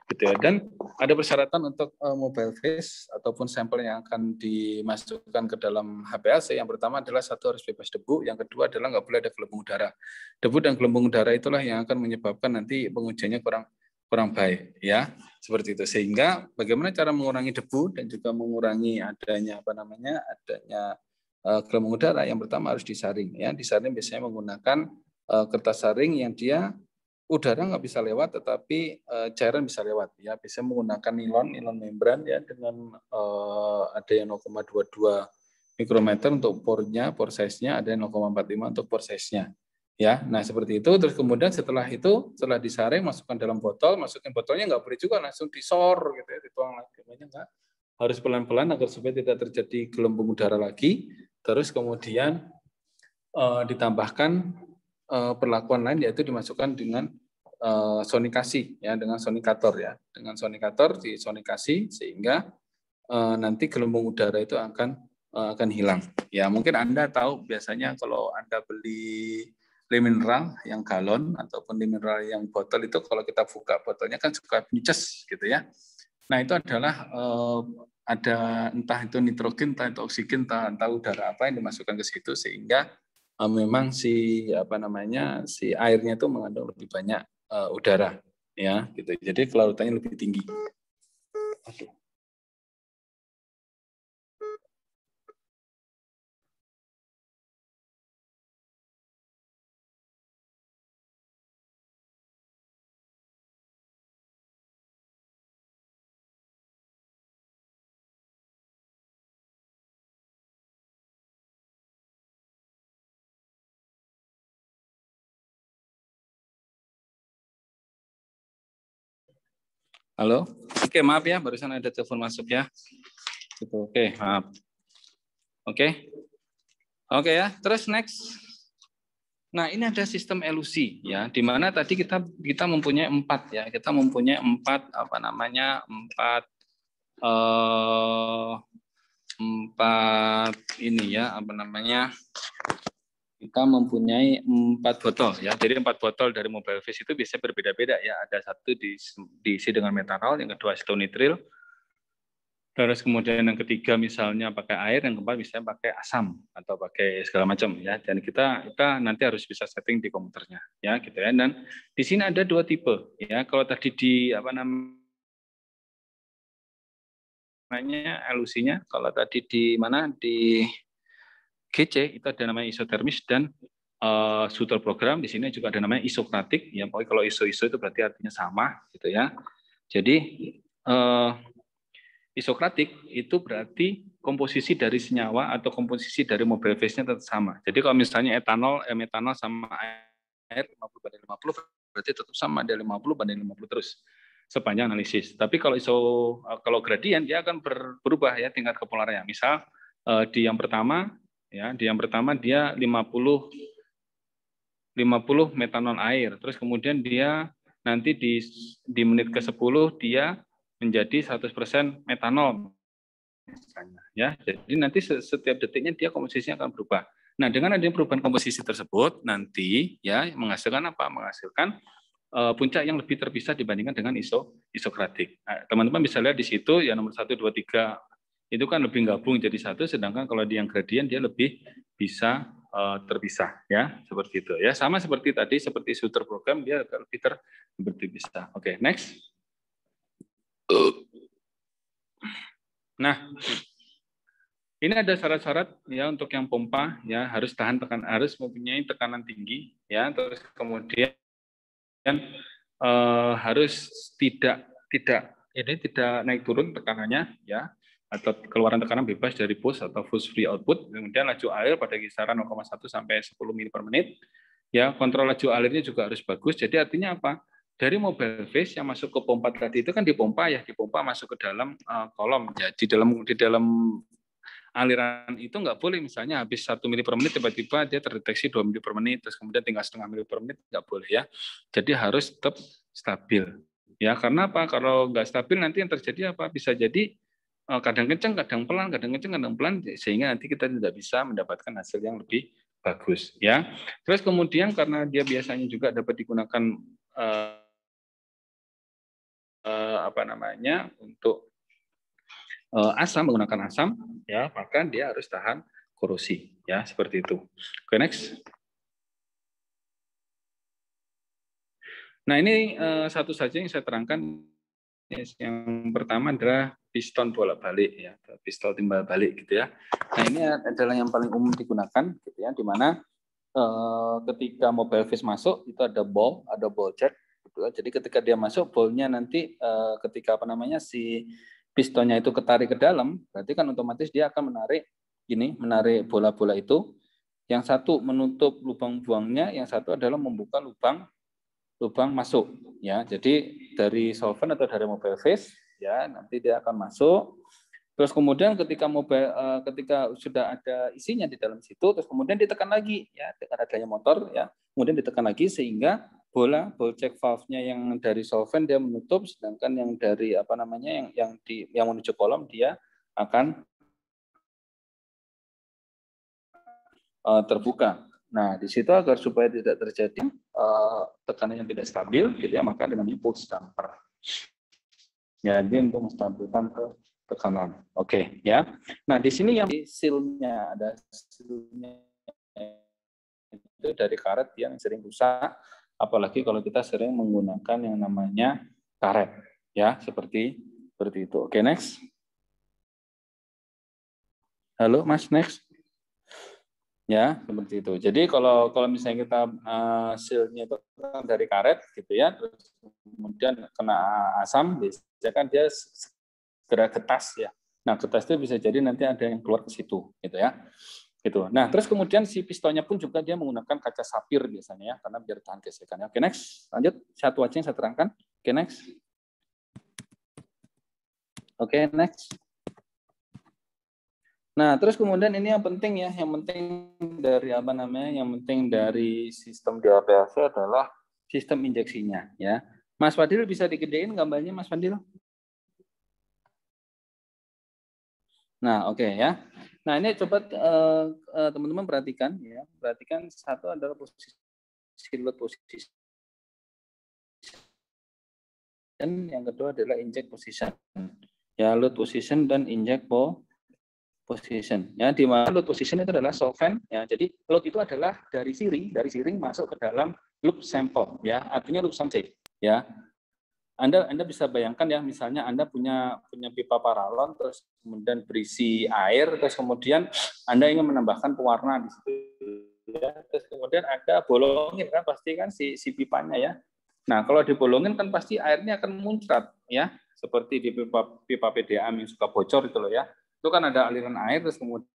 Gitu ya. Dan ada persyaratan untuk mobile phase ataupun sampel yang akan dimasukkan ke dalam HPLC. Yang pertama adalah satu harus bebas debu, yang kedua adalah nggak boleh ada gelembung udara. Debu dan gelembung udara itulah yang akan menyebabkan nanti pengujiannya kurang baik ya, seperti itu. Sehingga bagaimana cara mengurangi debu dan juga mengurangi adanya gelembung udara, yang pertama harus disaring ya. Disaring biasanya menggunakan kertas saring yang dia udara nggak bisa lewat, tetapi cairan bisa lewat ya. Bisa menggunakan nilon membran ya, dengan ada yang 0,22 mikrometer untuk pore size-nya, ada yang 0,45 untuk pore size-nya ya. Nah, seperti itu. Terus kemudian setelah disaring, masukkan dalam botol. Masukin botolnya nggak boleh juga langsung disor gitu ya, dituang lagi, enggak. Harus pelan-pelan agar supaya tidak terjadi gelembung udara lagi. Terus kemudian ditambahkan perlakuan lain, yaitu dimasukkan dengan sonikasi ya, dengan sonikator ya. Dengan sonikator disonikasi sehingga nanti gelembung udara itu akan hilang. Ya, mungkin Anda tahu biasanya kalau Anda beli mineral yang galon ataupun mineral yang botol itu, kalau kita buka botolnya kan suka bunyi gitu ya. Nah, itu adalah ada entah itu nitrogen, entah itu oksigen, entah udara apa yang dimasukkan ke situ, sehingga memang si airnya itu mengandung lebih banyak udara ya gitu. Jadi kelarutannya lebih tinggi. Halo, oke, maaf ya, barusan ada telepon masuk ya. Gitu, oke, maaf. Oke ya, terus next. Nah, ini ada sistem elusi ya, di mana tadi kita mempunyai 4 ya, kita mempunyai 4 ini ya, kita mempunyai 4 botol ya. Jadi 4 botol dari mobile phase itu bisa berbeda-beda ya. Ada satu diisi dengan metanol, yang kedua acetonitril, terus kemudian yang ketiga misalnya pakai air, yang keempat misalnya pakai asam atau pakai segala macam ya. Dan kita nanti harus bisa setting di komputernya ya gitu ya. Dan di sini ada 2 tipe ya. Kalau tadi di elusinya, kalau tadi di GC itu ada namanya isotermis dan Suter program. Di sini juga ada namanya isokratik ya. Pokoknya kalau iso itu berarti artinya sama gitu ya. Jadi isokratik itu berarti komposisi dari senyawa atau komposisi dari mobile phase-nya tetap sama. Jadi kalau misalnya metanol sama air 50/50 berarti tetap sama, dia 50/50 terus sepanjang analisis. Tapi kalau gradien dia akan berubah ya tingkat kepolarannya. Misal di yang pertama dia 50 metanol air, terus kemudian dia nanti di menit ke-10 dia menjadi 100% metanol misalnya ya. Jadi nanti setiap detiknya dia komposisinya akan berubah. Nah, dengan adanya perubahan komposisi tersebut nanti ya menghasilkan apa? Menghasilkan puncak yang lebih terpisah dibandingkan dengan isokratik. Nah, teman-teman bisa lihat di situ ya, nomor 1, 2, 3 itu kan lebih gabung jadi satu, sedangkan kalau di yang gradien dia lebih bisa terpisah ya, seperti itu ya. Sama seperti tadi, seperti Suter program dia agak lebih terpisah. Oke, next. Nah, ini ada syarat-syarat ya untuk yang pompa ya, harus harus mempunyai tekanan tinggi ya, terus kemudian harus tidak naik turun tekanannya ya, atau keluaran tekanan bebas dari push atau push free output. Kemudian laju air pada kisaran 0,1 sampai 10 mili per menit. Ya, kontrol laju alirnya juga harus bagus. Jadi artinya apa? Dari mobile phase yang masuk ke pompa tadi itu kan dipompa masuk ke dalam kolom. Ya, di dalam aliran itu nggak boleh misalnya habis 1 mili per menit tiba-tiba dia terdeteksi 2 mili per menit, terus kemudian tinggal setengah mili per menit, nggak boleh ya. Jadi harus tetap stabil. Ya, karena apa? Kalau nggak stabil nanti yang terjadi apa? Bisa jadi kadang kencang, kadang pelan, kadang kencang, kadang pelan, sehingga nanti kita tidak bisa mendapatkan hasil yang lebih bagus. Ya. Terus kemudian karena dia biasanya juga dapat digunakan untuk asam, menggunakan asam, ya, maka dia harus tahan korosi, ya, seperti itu. Oke, next. Nah, ini satu saja yang saya terangkan. Yang pertama adalah piston bolak-balik, ya, pistol timbal balik, gitu ya. Nah, ini adalah yang paling umum digunakan, gitu ya, di mana ketika mobile phase masuk itu ada ball jack, gitu ya. Jadi ketika dia masuk, ballnya nanti ketika si pistonnya itu ketarik ke dalam, berarti kan otomatis dia akan menarik bola-bola itu. Yang satu menutup lubang buangnya, yang satu adalah membuka lubang masuk. Ya, jadi dari solvent atau dari mobile phase, ya nanti dia akan masuk. Terus kemudian ketika sudah ada isinya di dalam situ, terus kemudian ditekan lagi, ya dengan adanya motor, ya kemudian ditekan lagi sehingga ball check valve-nya yang dari solvent dia menutup, sedangkan yang dari yang menuju kolom dia akan terbuka. Nah, di situ agar supaya tidak terjadi tekanan yang tidak stabil, gitu ya, maka dengan pulse damper. Jadi untuk menstabilkan ke tekanan. Oke, ya. Nah, di sini yang seal-nya ada seal-nya itu dari karet yang sering rusak, apalagi kalau kita sering menggunakan yang namanya karet, ya, seperti itu. Oke, next. Halo, Mas, next. Ya, seperti itu. Jadi kalau misalnya kita seal-nya itu dari karet, gitu ya, terus kemudian kena asam, biasanya kan dia segera getas, ya. Nah, getas itu bisa jadi nanti ada yang keluar ke situ, gitu ya. Gitu. Nah, terus kemudian si pistonnya pun juga dia menggunakan kaca sapir biasanya, ya, karena biar tahan gesekan. Oke, next. Lanjut, satu aja yang saya terangkan. Oke, next. Oke, next. Nah, terus kemudian ini yang penting ya, yang penting dari sistem DAPAC adalah sistem injeksinya, ya. Mas Fadil bisa digedein gambarnya, Mas Fadil? Nah, oke, ya. Nah, ini coba teman-teman perhatikan, ya. Perhatikan satu adalah posisi load position, dan yang kedua adalah inject position. Ya, load position dan inject position, ya, di mana load position itu adalah solvent, ya. Jadi load itu adalah dari siring masuk ke dalam loop sample, ya, artinya loop sample, ya. Anda bisa bayangkan ya, misalnya Anda punya pipa paralon, terus kemudian berisi air, terus kemudian Anda ingin menambahkan pewarna di situ, ya. Terus kemudian Anda bolongin kan, pasti kan si pipanya, ya. Nah, kalau dibolongin kan pasti airnya akan muncrat, ya, seperti di pipa PDAM yang suka bocor itu loh, ya. Itu kan ada aliran air, terus kemudian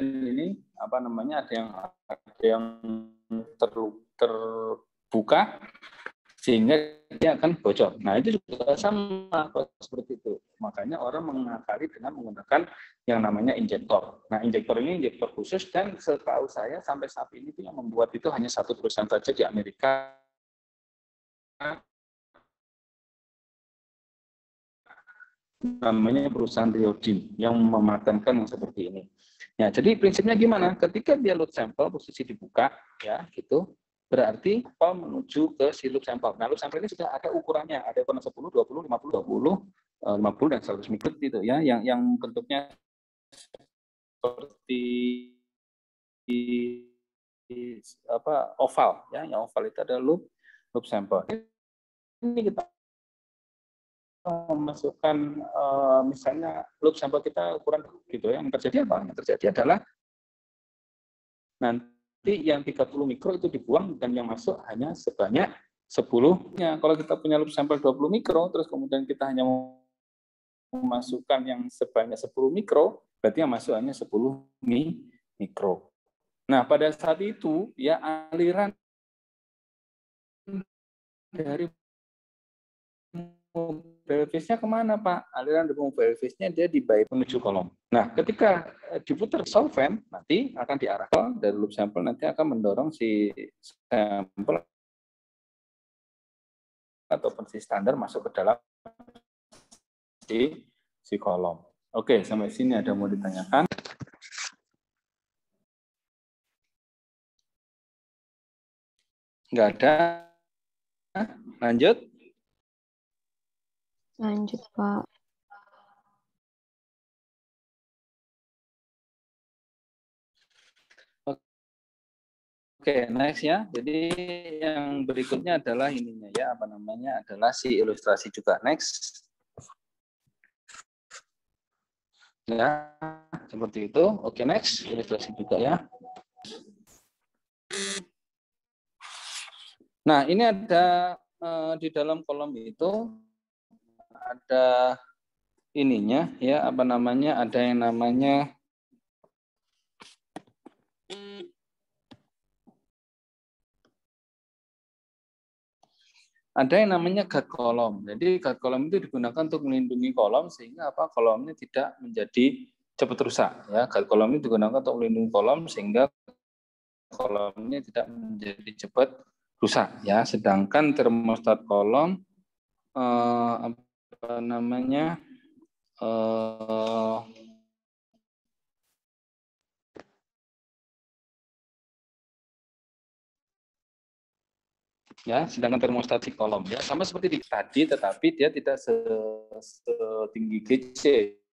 ini ada yang terbuka sehingga dia akan bocor. Nah, itu juga sama seperti itu. Makanya orang mengakali dengan menggunakan yang namanya injektor. Nah, injektor ini injektor khusus, dan setahu saya sampai saat ini yang membuat itu hanya satu perusahaan saja di Amerika, namanya perusahaan Ryodim, yang mematenkan yang seperti ini. Ya, jadi prinsipnya gimana? Ketika dia load sampel posisi dibuka, ya, gitu, berarti menuju ke si loop sampel. Nah, loop sampel ini sudah ada ukurannya, ada ukuran 10, 20, 50, 50 dan 100 mikron gitu, ya, yang bentuknya seperti oval, ya, yang oval itu adalah loop sampel. Ini kita memasukkan misalnya loop sampel kita ukuran gitu ya, yang terjadi apa? Yang terjadi adalah nanti yang 30 mikro itu dibuang dan yang masuk hanya sebanyak 10-nya. Kalau kita punya loop sampel 20 mikro, terus kemudian kita hanya memasukkan yang sebanyak 10 mikro, berarti yang masuk hanya 10 mikro. Nah, pada saat itu ya aliran dari mobile phase-nya kemana, Pak? Aliran dari mobile phase-nya dia di bypass menuju kolom. Nah, ketika diputar solvent, nanti akan diarahkan dari loop sampel, nanti akan mendorong si sampel ataupun si standar masuk ke dalam si kolom. Oke, sampai sini ada mau ditanyakan? Nggak ada? Lanjut? Lanjut, Pak. Oke, next ya. Jadi yang berikutnya adalah ininya ya, apa namanya, adalah si ilustrasi juga. Next. Ya, seperti itu. Oke, next. Ilustrasi juga ya. Nah, ini ada di dalam kolom itu ada ininya ya, apa namanya, ada yang namanya guard kolom. Jadi guard kolom itu digunakan untuk melindungi kolom sehingga apa, kolomnya tidak menjadi cepat rusak ya. Guard kolom itu digunakan untuk melindungi kolom sehingga kolomnya tidak menjadi cepat rusak ya. Sedangkan termostat kolom apa namanya ya, sedangkan termostat si kolom ya sama seperti di tadi, tetapi dia tidak setinggi GC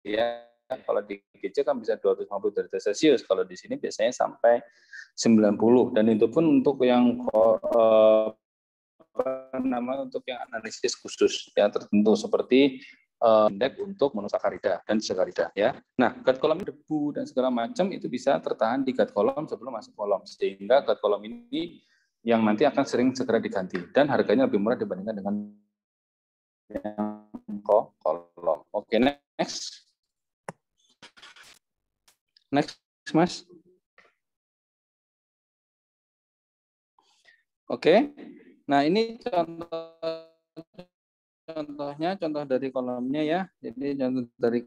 ya. Kalau di GC kan bisa 250 derajat Celcius, kalau di sini biasanya sampai 90, dan itu pun untuk yang untuk yang analisis khusus ya tertentu seperti indeks untuk monosakarida dan disakarida ya. Nah, guard kolom debu dan segala macam itu bisa tertahan di guard kolom sebelum masuk kolom, sehingga guard kolom ini yang nanti akan sering segera diganti dan harganya lebih murah dibandingkan dengan yang kolom. Oke, next. Next, Mas. Oke. Nah, ini contoh dari kolomnya ya. Jadi contoh dari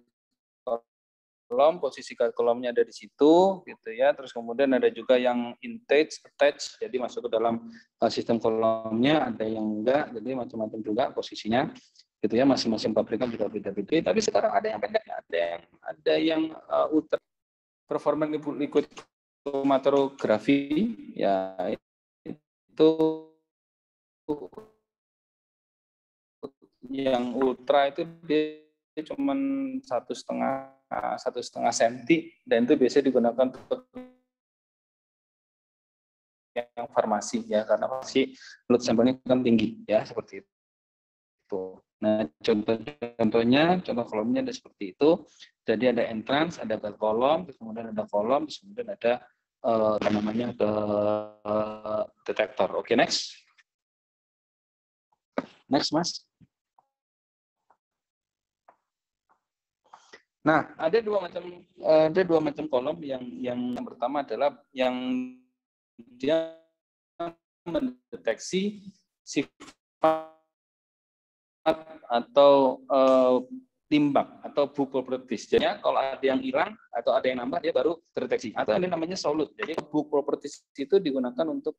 kolom, posisi kolomnya ada di situ gitu ya. Terus kemudian ada juga yang attach, jadi masuk ke dalam sistem kolomnya, ada yang enggak, jadi macam-macam juga posisinya gitu ya. Masing-masing pabrikan juga beda-beda. Tapi sekarang ada yang pendek, ada yang ultra performance liquid chromatografi ya, itu yang ultra itu dia cuma 1,5 senti, dan itu biasanya digunakan untuk yang farmasi ya, karena farmasi load sampelnya kan tinggi ya, seperti itu. Nah, contoh kolomnya ada seperti itu. Jadi ada entrance, ada kolom, kemudian ada kolom, kemudian ada namanya detektor. Oke, next. Next, Mas. Nah, ada dua macam kolom. Yang pertama adalah yang dia mendeteksi sifat atau timbang atau book properties. Jadi kalau ada yang hilang atau ada yang nambah, dia baru terdeteksi. Atau ada namanya solute. Jadi book properties itu digunakan untuk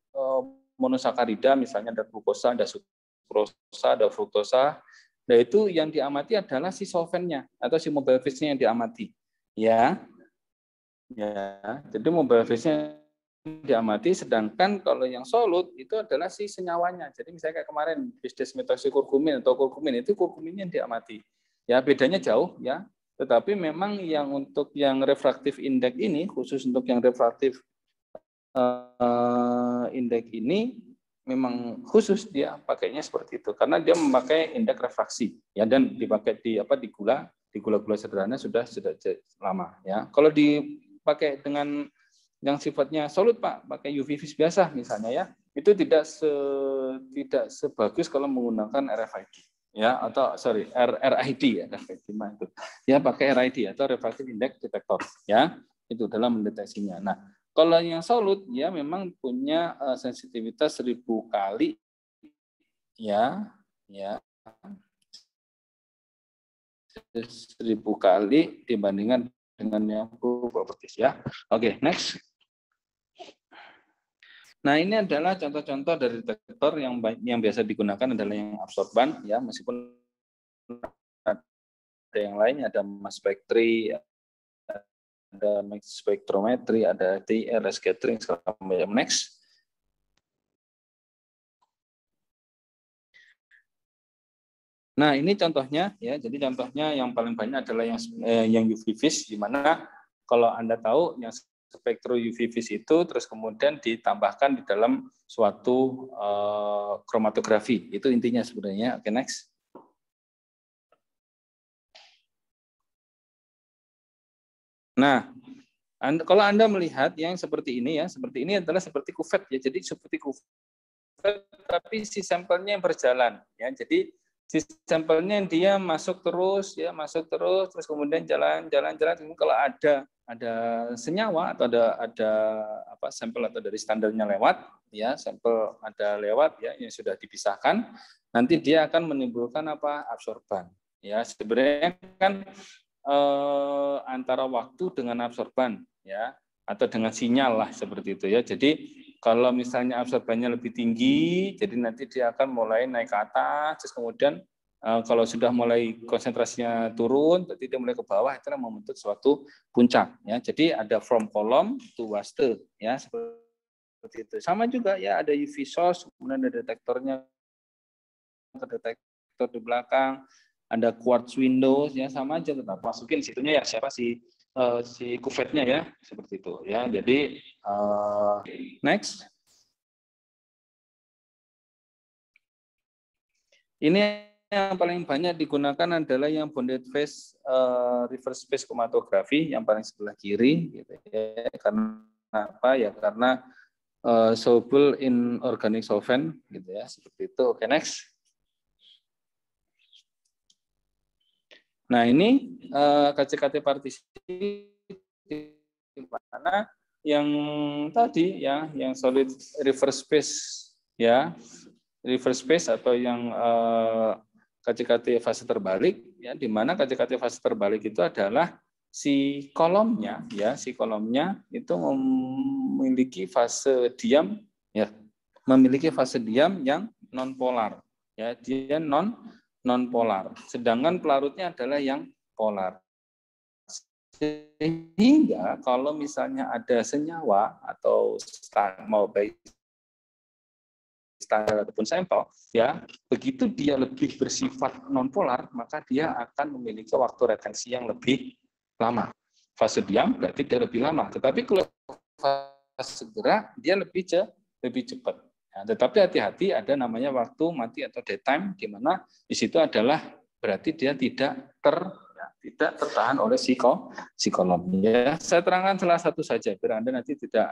monosakarida, misalnya ada glukosa, ada sukrosa, ada fruktosa. Nah, itu yang diamati adalah si solventnya atau si mobile phase-nya yang diamati. Ya. Jadi mobile phase-nya diamati, sedangkan kalau yang solut itu adalah si senyawanya. Jadi misalnya kayak kemarin bisdesmethoxycurcumin atau kurkumin, itu kurkuminnya yang diamati. Ya, bedanya jauh ya. Tetapi memang yang untuk yang refraktif index ini, khusus untuk yang refraktif index ini, memang khusus dia pakainya seperti itu karena dia memakai indeks refraksi ya, dan dipakai di gula-gula sederhana sudah lama ya. Kalau dipakai dengan yang sifatnya solid Pak, pakai UV vis biasa misalnya ya, itu tidak sebagus kalau menggunakan RFID ya, atau RID ya, RFID itu ya, pakai RID atau refractive index detector ya, itu dalam mendeteksinya. Nah, kalau yang solid ya memang punya sensitivitas 1000 kali ya 1000 kali dibandingkan dengan yang properties ya. Oke, next. Nah, ini adalah contoh-contoh dari detektor yang biasa digunakan adalah yang absorban ya, meskipun ada yang lain, ada mass spectri, ada mass spektrometri, ada TR, scattering, segala macam. Next. Nah, ini contohnya ya. Jadi contohnya yang paling banyak adalah yang UV vis, di mana kalau Anda tahu yang spektrum UV vis itu terus kemudian ditambahkan di dalam suatu kromatografi. Itu intinya sebenarnya. Oke, next. Nah, kalau Anda melihat yang seperti ini ya, seperti ini adalah seperti kuvet ya. Jadi seperti kuvet tapi si sampelnya yang berjalan ya. Jadi si sampelnya dia masuk terus terus kemudian jalan. Kalau ada senyawa atau ada sampel atau dari standarnya lewat ya, sampel ada lewat ya yang sudah dipisahkan, nanti dia akan menimbulkan absorban ya. Sebenarnya kan antara waktu dengan absorban ya, atau dengan sinyal lah seperti itu ya. Jadi kalau misalnya absorbannya lebih tinggi, jadi nanti dia akan mulai naik ke atas, terus kemudian kalau sudah mulai konsentrasinya turun, berarti dia mulai ke bawah, itu membentuk suatu puncak ya. Jadi ada from column to waste ya, seperti itu. Sama juga ya, ada UV source, kemudian ada detektornya, detektor di belakang, ada quartz windows ya, sama aja, tetap masukin situnya ya siapa si kuvetnya ya, seperti itu ya. Jadi next. Ini yang paling banyak digunakan adalah yang bonded phase reverse phase chromatography yang paling sebelah kiri gitu ya. Karena apa ya? Karena soluble in organic solvent gitu ya, seperti itu. Oke, next. Nah, ini KCKT partisi di mana yang tadi ya, yang solid reverse phase ya, reverse phase atau yang KCKT fase terbalik ya, di mana KCKT fase terbalik itu adalah si kolomnya ya, si kolomnya itu memiliki fase diam ya, memiliki fase diam yang non polar ya, dia non polar, sedangkan pelarutnya adalah yang polar. Sehingga kalau misalnya ada senyawa atau mau baik standar ataupun sampel ya, begitu dia lebih bersifat non polar, maka dia akan memiliki waktu retensi yang lebih lama. Fase diam berarti dia lebih lama, tetapi kalau fase gerak dia lebih cepat. Ya, tetapi hati-hati, ada namanya waktu mati atau dead time, di mana di situ adalah berarti dia tidak tertahan oleh si kolom. Ya, saya terangkan salah satu saja biar Anda nanti tidak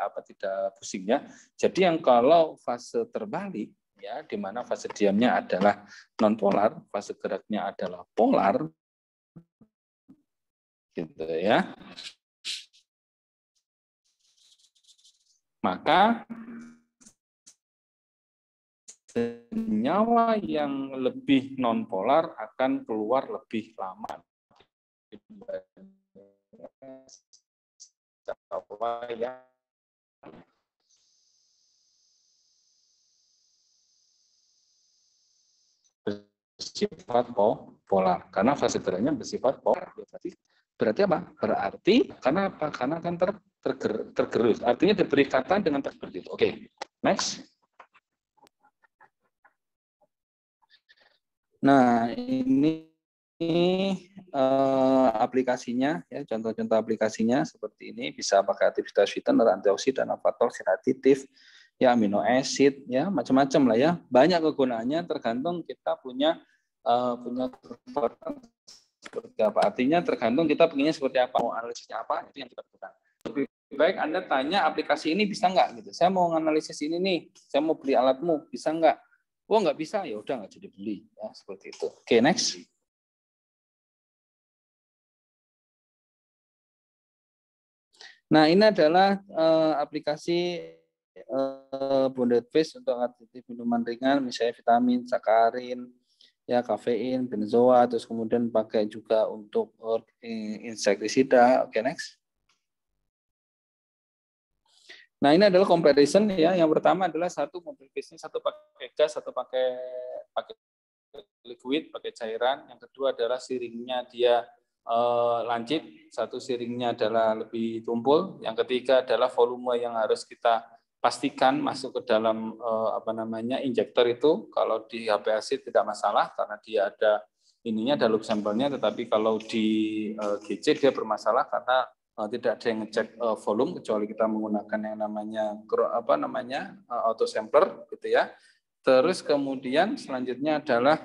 pusing ya. Jadi yang kalau fase terbalik ya, di mana fase diamnya adalah non polar, fase geraknya adalah polar, gitu ya. Maka senyawa yang lebih non polar akan keluar lebih lama. Yang bersifat polar, karena fase geraknya bersifat polar. Berarti apa? Berarti karena apa? Karena kan tergerus. Artinya diberi ikatan dengan seperti itu. Oke, next. Nah, ini aplikasinya ya, contoh-contoh aplikasinya seperti ini, bisa pakai aktivitas sweetener, antioksidan, faktor oksidatif, ya amino acid, ya macam-macam lah ya. Banyak kegunaannya tergantung kita punya seperti apa. Artinya tergantung kita pengennya seperti apa, mau analisisnya apa, itu yang kita butuhkan. Lebih baik Anda tanya aplikasi ini bisa nggak gitu. Saya mau analisis ini nih, saya mau beli alatmu, bisa nggak? Oh nggak bisa, ya udah nggak jadi beli, ya seperti itu. Oke, next. Nah ini adalah aplikasi bonded fish untuk aditif minuman ringan, misalnya vitamin, sakarin, ya kafein, benzoat, terus kemudian pakai juga untuk insektisida. Oke, next. Nah ini adalah comparison ya. Yang pertama adalah satu mobil bisnis, satu pakai gas, satu pakai liquid, pakai cairan. Yang kedua adalah siringnya dia lancip, satu siringnya adalah lebih tumpul. Yang ketiga adalah volume yang harus kita pastikan masuk ke dalam injektor itu. Kalau di HPLC tidak masalah karena dia ada ininya, ada loop sampelnya. Tetapi kalau di GC dia bermasalah karena tidak ada yang ngecek volume kecuali kita menggunakan yang namanya auto sampler gitu ya. Terus kemudian selanjutnya adalah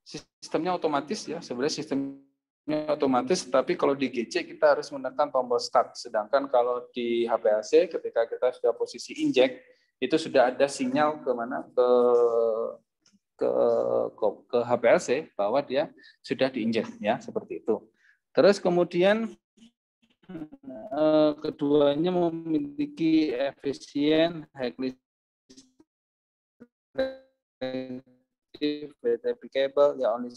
sistemnya otomatis ya, sebenarnya sistemnya otomatis, tapi kalau di GC kita harus menekan tombol start. Sedangkan kalau di HPLC ketika kita sudah posisi inject itu sudah ada sinyal ke HPLC bahwa dia sudah diinjek ya, seperti itu. Terus kemudian keduanya memiliki efisien, high applicable ya, only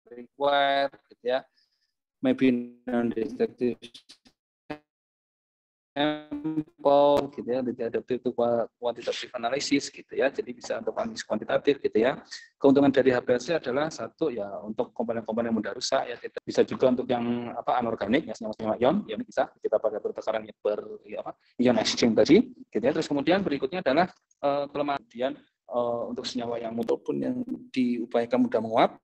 required gitu ya, maybe non-destructive sampel gitu ya, tidak adaptif itu quantitative analysis gitu ya, jadi bisa untuk analisis kuantitatif gitu ya. Keuntungan dari HPLC adalah satu ya, untuk komponen-komponen mudah rusak ya, bisa juga untuk yang anorganik ya, senyawa ion ya, bisa kita pakai bertekaran ion exchange tadi gitu ya. Terus kemudian berikutnya adalah kelemahan kemudian untuk senyawa yang mudah pun yang diupayakan mudah menguap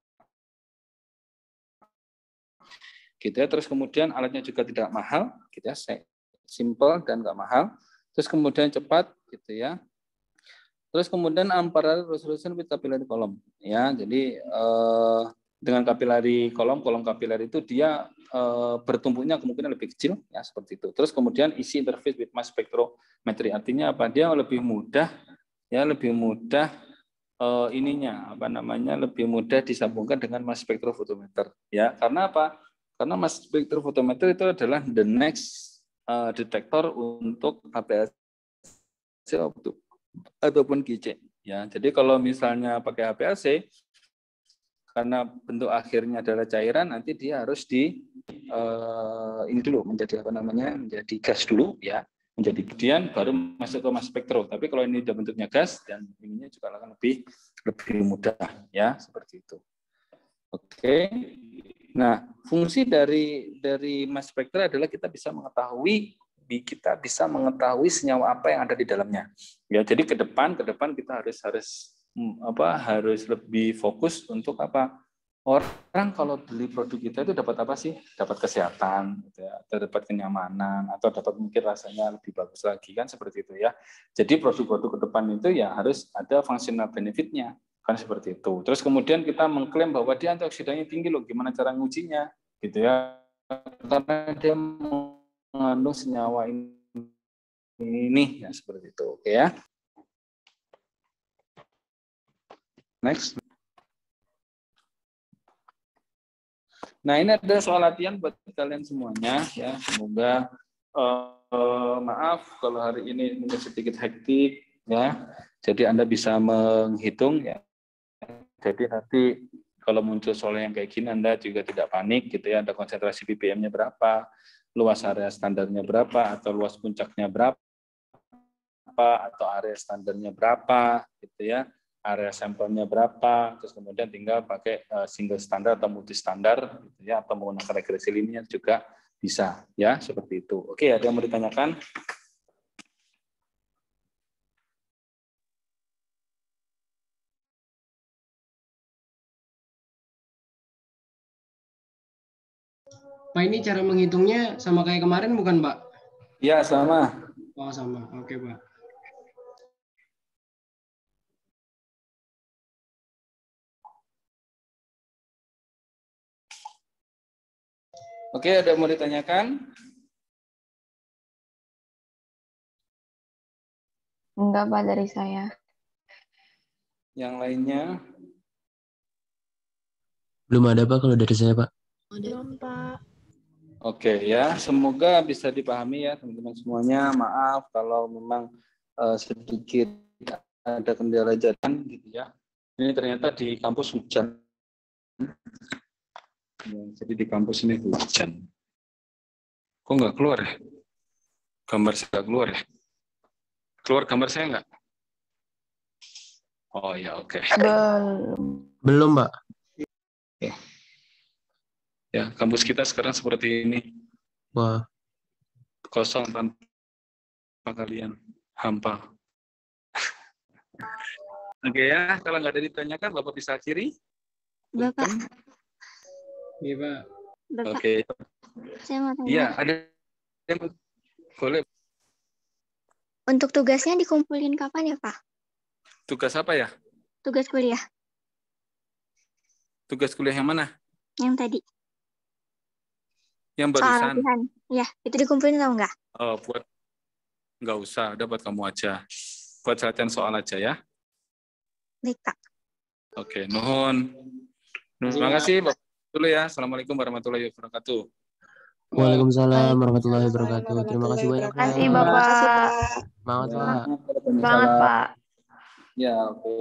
gitu ya. Terus kemudian alatnya juga tidak mahal gitu ya, simple dan nggak mahal. Terus kemudian cepat gitu ya. Terus kemudian unparalleled resolution with capillary column ya. Jadi dengan capillary kolom capillary itu dia bertumpuknya kemungkinan lebih kecil ya, seperti itu. Terus kemudian isi interface with mass spectrometry, artinya apa? Dia lebih mudah lebih mudah disambungkan dengan mass spectrophotometer ya. Karena apa? Karena mass spectrophotometer itu adalah the next detektor untuk HPLC ataupun GC ya. Jadi kalau misalnya pakai HPLC karena bentuk akhirnya adalah cairan, nanti dia harus ini dulu menjadi menjadi gas dulu ya, menjadi kemudian baru masuk ke mass spektro. Tapi kalau ini sudah bentuknya gas dan ininya juga akan lebih mudah ya, seperti itu. Oke. Nah, fungsi dari mass spektra adalah kita bisa mengetahui senyawa apa yang ada di dalamnya. Ya, jadi ke depan kita harus lebih fokus untuk apa? Orang kalau beli produk kita itu dapat apa sih? Dapat kesehatan, gitu ya, atau dapat kenyamanan, atau dapat mungkin rasanya lebih bagus lagi kan, seperti itu ya. Jadi produk-produk ke depan itu ya harus ada functional benefit-nya. Kan seperti itu. Terus kemudian kita mengklaim bahwa dia antioksidannya tinggi loh, gimana cara ngujinya gitu ya, karena dia mengandung senyawa ini ya, seperti itu. Oke ya, next. Nah ini ada soal latihan buat kalian semuanya ya, semoga maaf kalau hari ini mungkin sedikit hektik ya, jadi Anda bisa menghitung ya. Jadi nanti kalau muncul soal yang kayak gini Anda juga tidak panik gitu ya, ada konsentrasi ppm-nya berapa, luas area standarnya berapa, atau luas puncaknya berapa, atau area standarnya berapa gitu ya, area sampelnya berapa, terus kemudian tinggal pakai single standar atau multi standar gitu ya, atau menggunakan regresi linear juga bisa ya, seperti itu. Oke, ada yang mau ditanyakan? Pak, ini cara menghitungnya sama kayak kemarin bukan, Pak? Ya, sama. Oh, sama. Oke, Pak. Oke, ada mau ditanyakan? Enggak, Pak, dari saya. Yang lainnya? Belum ada Pak kalau dari saya Pak. Belum, Pak. Oke ya, semoga bisa dipahami ya teman-teman semuanya. Maaf kalau memang sedikit ada kendala jalan gitu ya. Ini ternyata di kampus hujan. Ya, jadi di kampus ini hujan. Kok nggak keluar ya? Gambar saya nggak keluar ya? Keluar gambar saya nggak? Oh ya, oke. Belum Pak. Ya, kampus kita sekarang seperti ini. Wah. Kosong tanpa kalian. Hampa. Oke ya, kalau nggak ada ditanyakan, Bapak bisa akhiri. Bapak. Iya, Pak. Bapak. Oke. Saya mau tanya. Iya, ada yang boleh. Untuk tugasnya dikumpulin kapan ya, Pak? Tugas apa ya? Tugas kuliah. Tugas kuliah yang mana? Yang tadi. Yang Soal barusan. latihan. Ya, itu dikumpulin atau enggak? Oh, nggak usah, udah buat kamu aja. Buat latihan soal aja ya. Baik, Pak. Oke, nuhun. Terima kasih, Bapak. Dulu ya. Assalamualaikum warahmatullahi wabarakatuh. Waalaikumsalam warahmatullahi wabarakatuh. Terima kasih banyak Terima kasih, Pak. Bapak. Semangat Pak. Semangat, Pak. Ya, oke.